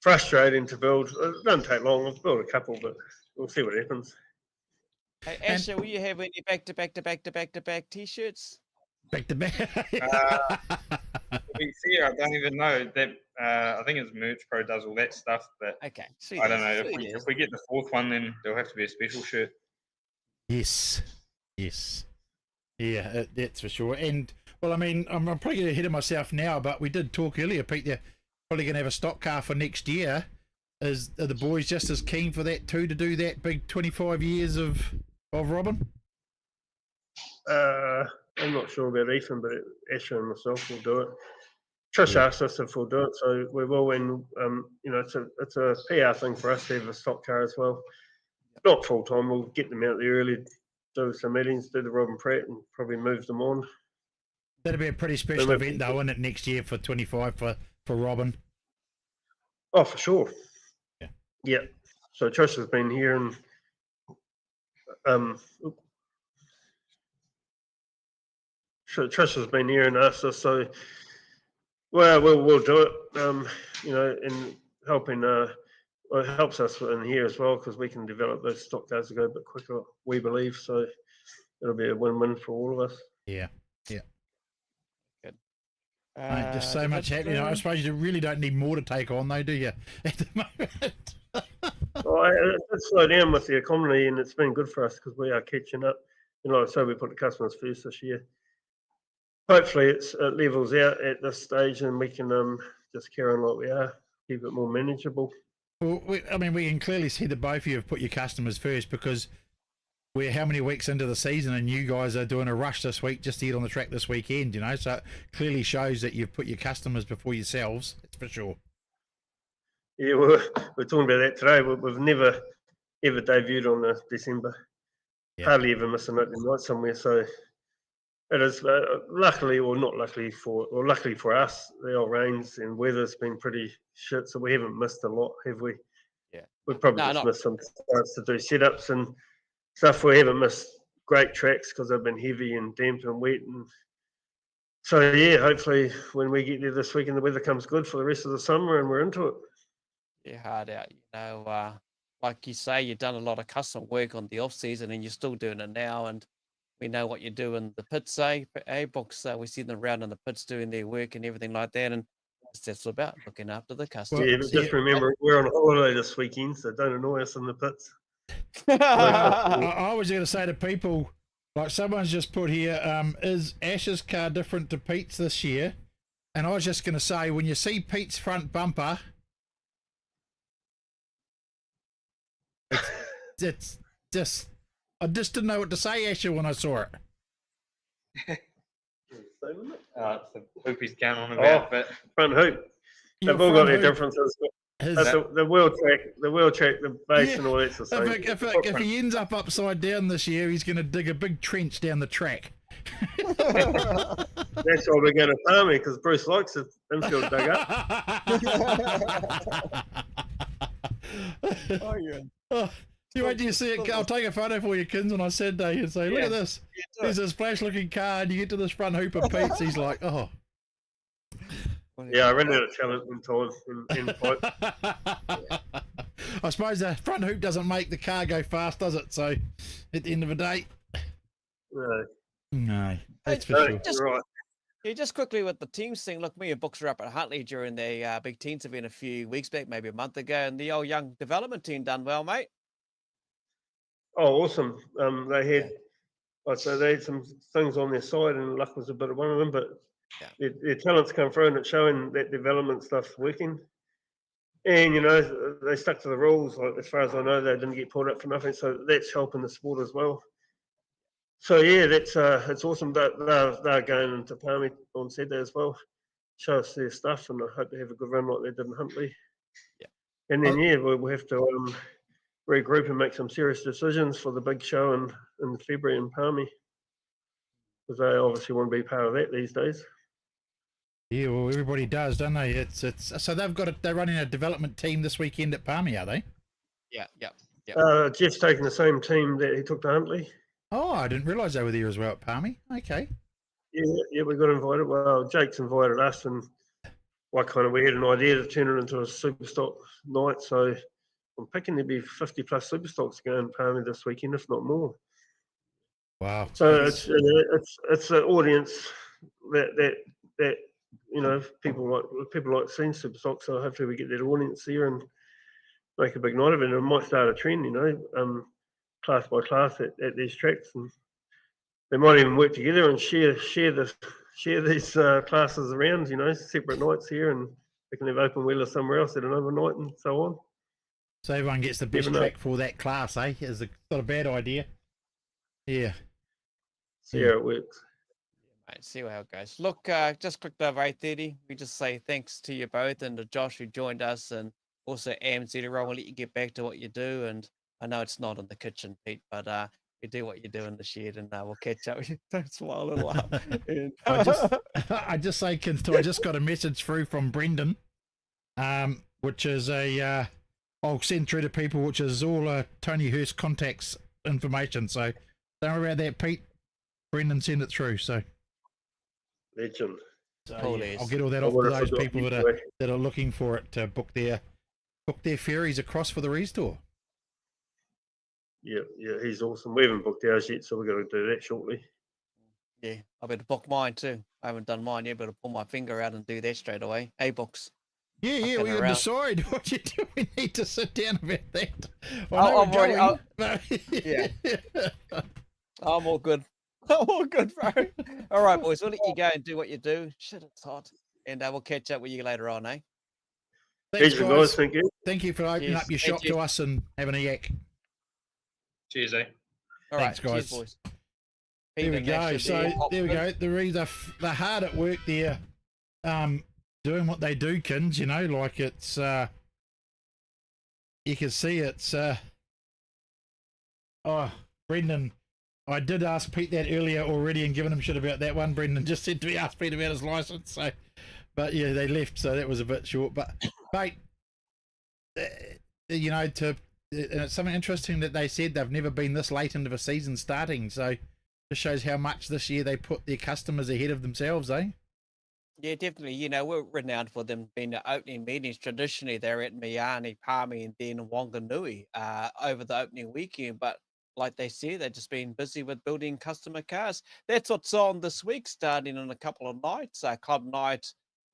frustrating to build. It doesn't take long. I've built a couple, but we'll see what happens. Hey, Asher, will you have any back-to-back t-shirts? Back to back. To be fair, I don't even know that. I think it's Merch Pro does all that stuff, but Okay. I don't know if we get the fourth one, then there'll have to be a special shirt. Yes. Yeah, that's for sure. And, well, I mean, I'm probably getting ahead of myself now, but we did talk earlier, Pete, they're probably going to have a stock car for next year. Are the boys just as keen for that too, to do that big 25 years of Robin? I'm not sure about Ethan, but Asher and myself will do it. Trish asked us if we'll do it, so we will. And it's a PR thing for us to have a stock car as well. Not full time. We'll get them out there early, do some meetings, do the Robin Pratt, and probably move them on. That'll be a pretty special event, though, isn't it? Next year for 25 for Robin. Oh, for sure. Yeah. Yeah. So Trish has been here and Trish has been here and asked us. So well, we'll do it. You know, in helping. Well, it helps us in here as well because we can develop those stock cars to go a bit quicker, we believe. So it'll be a win-win for all of us. Yeah, yeah. Good. Mate, just so much happening. I suppose you really don't need more to take on, though, do you? At the moment. Well, it's slowed down with the economy, and it's been good for us because we are catching up. And like I say, we put the customers first this year. Hopefully, it levels out at this stage, and we can just carry on like we are, keep it more manageable. Well, I mean, we can clearly see that both of you have put your customers first because we're how many weeks into the season and you guys are doing a rush this week just to get on the track this weekend, you know, so it clearly shows that you've put your customers before yourselves, that's for sure. Yeah, we're talking about that today. We've never ever debuted on the December. Yeah. Hardly ever miss an opening night somewhere. So it is luckily, or not luckily luckily for us, the old rains and weather's been pretty shit. So we haven't missed a lot, have we? Yeah. We've probably just missed some starts to do setups and stuff. We haven't missed great tracks because they've been heavy and damp and wet. And so yeah, hopefully when we get there this week and the weather comes good for the rest of the summer and we're into it. Yeah, hard out. You know, like you say, you've done a lot of custom work on the off season, and you're still doing it now. And we know what you do in the pits, books. We see them around in the pits doing their work and everything like that. And that's about looking after the customer. Yeah, but just remember, we're on holiday this weekend, so don't annoy us in the pits. I was going to say to people, like someone's just put here, is Ash's car different to Pete's this year? And I was just going to say, when you see Pete's front bumper, it's just, I just didn't know what to say, Asher, when I saw it. It's the hoop he's going on about, but front hoop. They've all got their differences. The wheel track, the base, and all that's the same. If he ends up upside down this year, he's going to dig a big trench down the track. That's why we're going to Palmy, because Bruce likes it. Infield dug up. Oh, yeah. Oh, you wait till you see it. I'll take a photo for you, Kins, on our Saturday and say, look at this. There's this flash-looking car, and you get to this front hoop of Pete's. He's like, oh. Yeah, I ran out of talent in time in pipe. I suppose the front hoop doesn't make the car go fast, does it? So, at the end of the day, no, that's for sure. Just quickly with the teams thing. Look, me and Books were up at Huntly during the big teams event a few weeks back, maybe a month ago, and the old young development team done well, mate. Oh, awesome! They had some things on their side, and luck was a bit of one of them, but. Yeah. Their talents come through and it's showing that development stuff's working. And, you know, they stuck to the rules. Like, as far as I know, they didn't get pulled up for nothing. So that's helping the sport as well. So, yeah, that's it's awesome. They're going into Palmy on Saturday as well. Show us their stuff, and I hope they have a good run like they did in Huntly. Yeah. And then, we'll have to regroup and make some serious decisions for the big show in February in Palmy. Because they obviously want to be part of that these days. Yeah, well, everybody does, don't they? It's so they're running a development team this weekend at Palmy, are they? Yeah. Jeff's taking the same team that he took to Huntly. Oh, I didn't realise they were there as well at Palmy. Okay. Yeah, we got invited. Well, Jake's invited us, and we had an idea to turn it into a SuperStock night. So I'm picking there'll be 50 plus SuperStocks going to Palmy this weekend, if not more. Wow. So it's an audience that you know people like seeing SuperStock. So hopefully we get that audience there and make a big night of it. And it might start a trend, you know, class by class at these tracks, and they might even work together and share these classes around. You know, separate nights here, and they can have open wheeler somewhere else at another night, and so on. So everyone gets the best track for that class, eh? Is not a bad idea. Yeah. See how it works. Mate, see how it goes. Look, just clicked over 8:30. We just say thanks to you both and to Josh who joined us, and also Ammz later on. We'll let you get back to what you do. And I know it's not in the kitchen, Pete, but you do what you do in the shed, and we'll catch up with you. Don't smile a lot. I just say, I just got a message through from Brendan, which is I'll send through to people, which is all Tony Hurst contacts information. So don't worry about that, Pete. Brendan send it through. So, Legend. I'll get all that I off to would've those forgot people you, that are looking for it to book their ferries across for the Rees Tour. Yeah, he's awesome. We haven't booked ours yet, so we're going to do that shortly. Yeah, I better book mine too. I haven't done mine yet, but I'll pull my finger out and do that straight away. A-books. Yeah, we can decide what you do. We need to sit down about that. Yeah. I'm all good. I'm all good, bro. All right, boys, we'll let you go and do what you do. Shit, it's hot. And we'll catch up with you later on, eh? Thanks, guys. Thank you. Thank you for opening up your shop to us and having a yak. Cheers, eh? All Thanks, right, guys. cheers, boys. There we go. So there we go. The Rees are hard at work there, doing what they do, Kins. You know, like it's you can see it's oh, Brendan. I did ask Pete that earlier already and given him shit about that one. Brendan just said to me, ask Pete about his license. So, but yeah, they left, so that was a bit short. But mate, you know, and it's something interesting that they said they've never been this late into the season starting. So, just shows how much this year they put their customers ahead of themselves, eh? Yeah, definitely. You know, we're renowned for them being the opening meetings. Traditionally, they're at Miami, Palmy, and then Wanganui over the opening weekend. But like they said, they've just been busy with building customer cars. That's what's on this week, starting in a couple of nights. Club night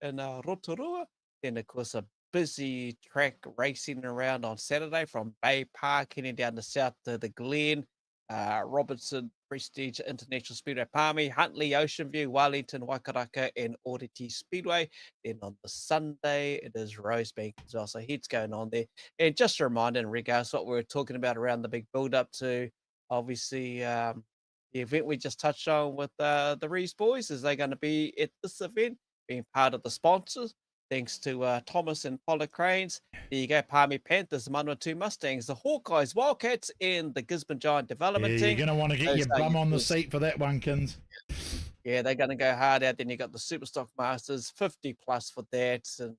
in Rotorua. Then, of course, a busy track racing around on Saturday from Bay Park, heading down the south to the Glen. Robertson, Prestige International Speedway, Palmy, Huntley, Ocean View, Wellington, Waikaraka, and Audity Speedway. Then on the Sunday, it is Rosebank as well. So heaps going on there. And just a reminder in regards to what we were talking about around the big build-up to, obviously, the event we just touched on with the Rees boys, is they're going to be at this event, being part of the sponsors. Thanks to Thomas and Pollock Cranes. There you go, Palmy Panthers, the Manawatu Mustangs, the Hawkeyes, Wildcats, and the Gisborne Giant Development Team. You're going to want to get your bum on the seat for that one, Kins. Yeah, they're going to go hard out. Then you got the SuperStock Masters, 50 plus for that. And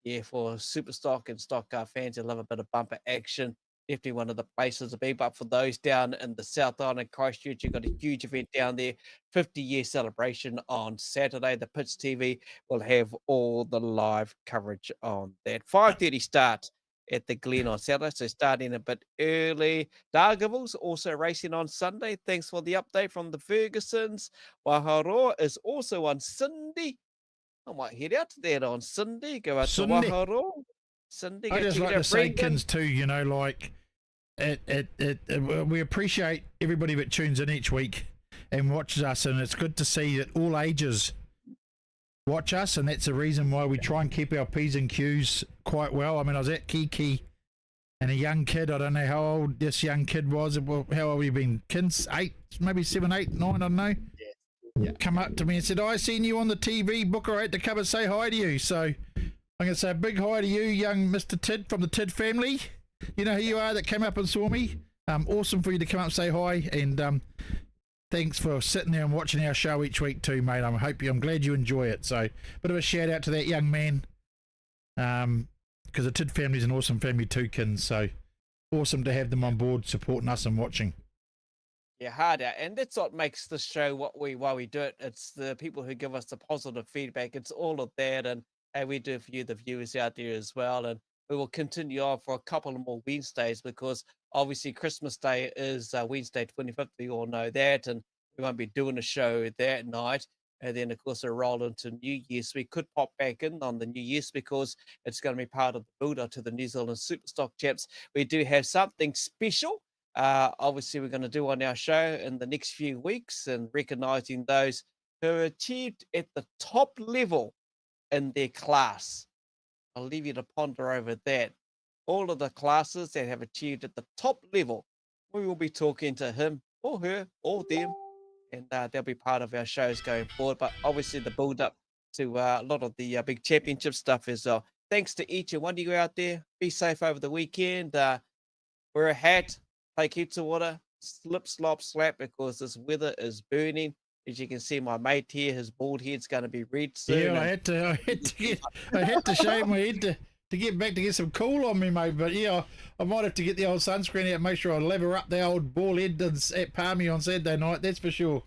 yeah, for SuperStock and stock car fans who love a bit of bumper action, definitely one of the places to be. But for those down in the South Island, Christchurch, you've got a huge event down there, 50-year celebration on Saturday. The Pitch TV will have all the live coverage on that. 5:30 start at the Glen on Saturday, so starting a bit early. Dargaville's also racing on Sunday. Thanks for the update from the Fergusons. Waharoa is also on Sunday. I might head out to that on Sunday. Go out to Waharoa. Sunday. I just like to say, Kins, too, you know, like, we appreciate everybody that tunes in each week and watches us, and it's good to see that all ages watch us, and that's the reason why we try and keep our P's and Q's quite well. I mean, I was at Kiki, and a young kid, I don't know how old this young kid was, how old have you been? Kids, 8, maybe 7, 8, 9, I don't know. Yeah. Come up to me and said, I seen you on the TV, Booker, I had to come and say hi to you. So I'm going to say a big hi to you, young Mr. Tid from the Tid family. You know who you are that came up and saw me. Awesome for you to come up and say hi, and thanks for sitting there and watching our show each week too, mate. I'm glad you enjoy it. So, bit of a shout out to that young man, because the Tid family's an awesome family too, Kins. So, awesome to have them on board, supporting us and watching. Yeah, hard out, and that's what makes the show why we do it. It's the people who give us the positive feedback. It's all of that, and we do it for you, the viewers out there as well. And we will continue on for a couple of more Wednesdays, because obviously Christmas Day is Wednesday 25th. We all know that, and we won't be doing a show that night. And then, of course, we'll roll into New Year's. We could pop back in on the New Year's because it's going to be part of the build-up to the New Zealand Superstock Chaps. We do have something special. Obviously, we're going to do on our show in the next few weeks, and recognising those who achieved at the top level in their class. I'll leave you to ponder over that. All of the classes that have achieved at the top level, we will be talking to him or her or them, and they'll be part of our shows going forward. But obviously the build up to a lot of the big championship stuff is thanks to each and one of you out there. Be safe over the weekend. Wear a hat, take heaps of water, slip, slop, slap, because this weather is burning. As you can see, my mate here, his bald head's going to be red soon. Yeah, I had to shave my head to get back to get some cool on me, mate. But yeah, I might have to get the old sunscreen out and make sure I lever up the old ball head at Palmy on Saturday night. That's for sure.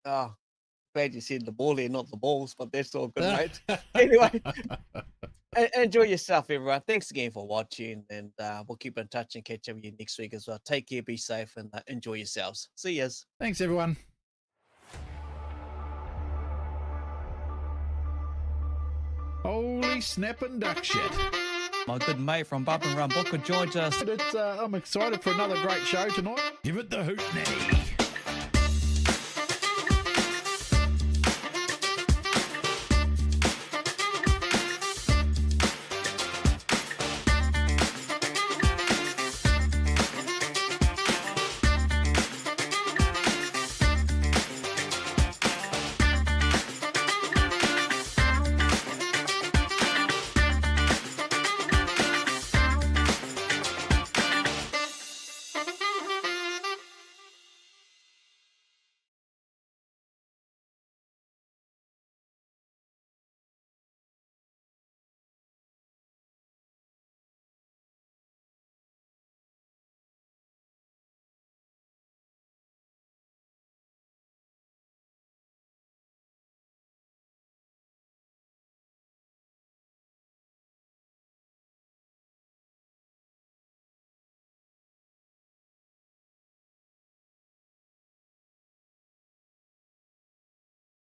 Oh, glad you said the ball here, not the balls, but that's all good, mate. Anyway, enjoy yourself, everyone. Thanks again for watching, and we'll keep in touch and catch up with you next week as well. Take care, be safe, and enjoy yourselves. See yous. Thanks, everyone. Holy snapping duck shit. My good mate from Bump and Run Booker joins us. I'm excited for another great show tonight. Give it the hoot, Natty.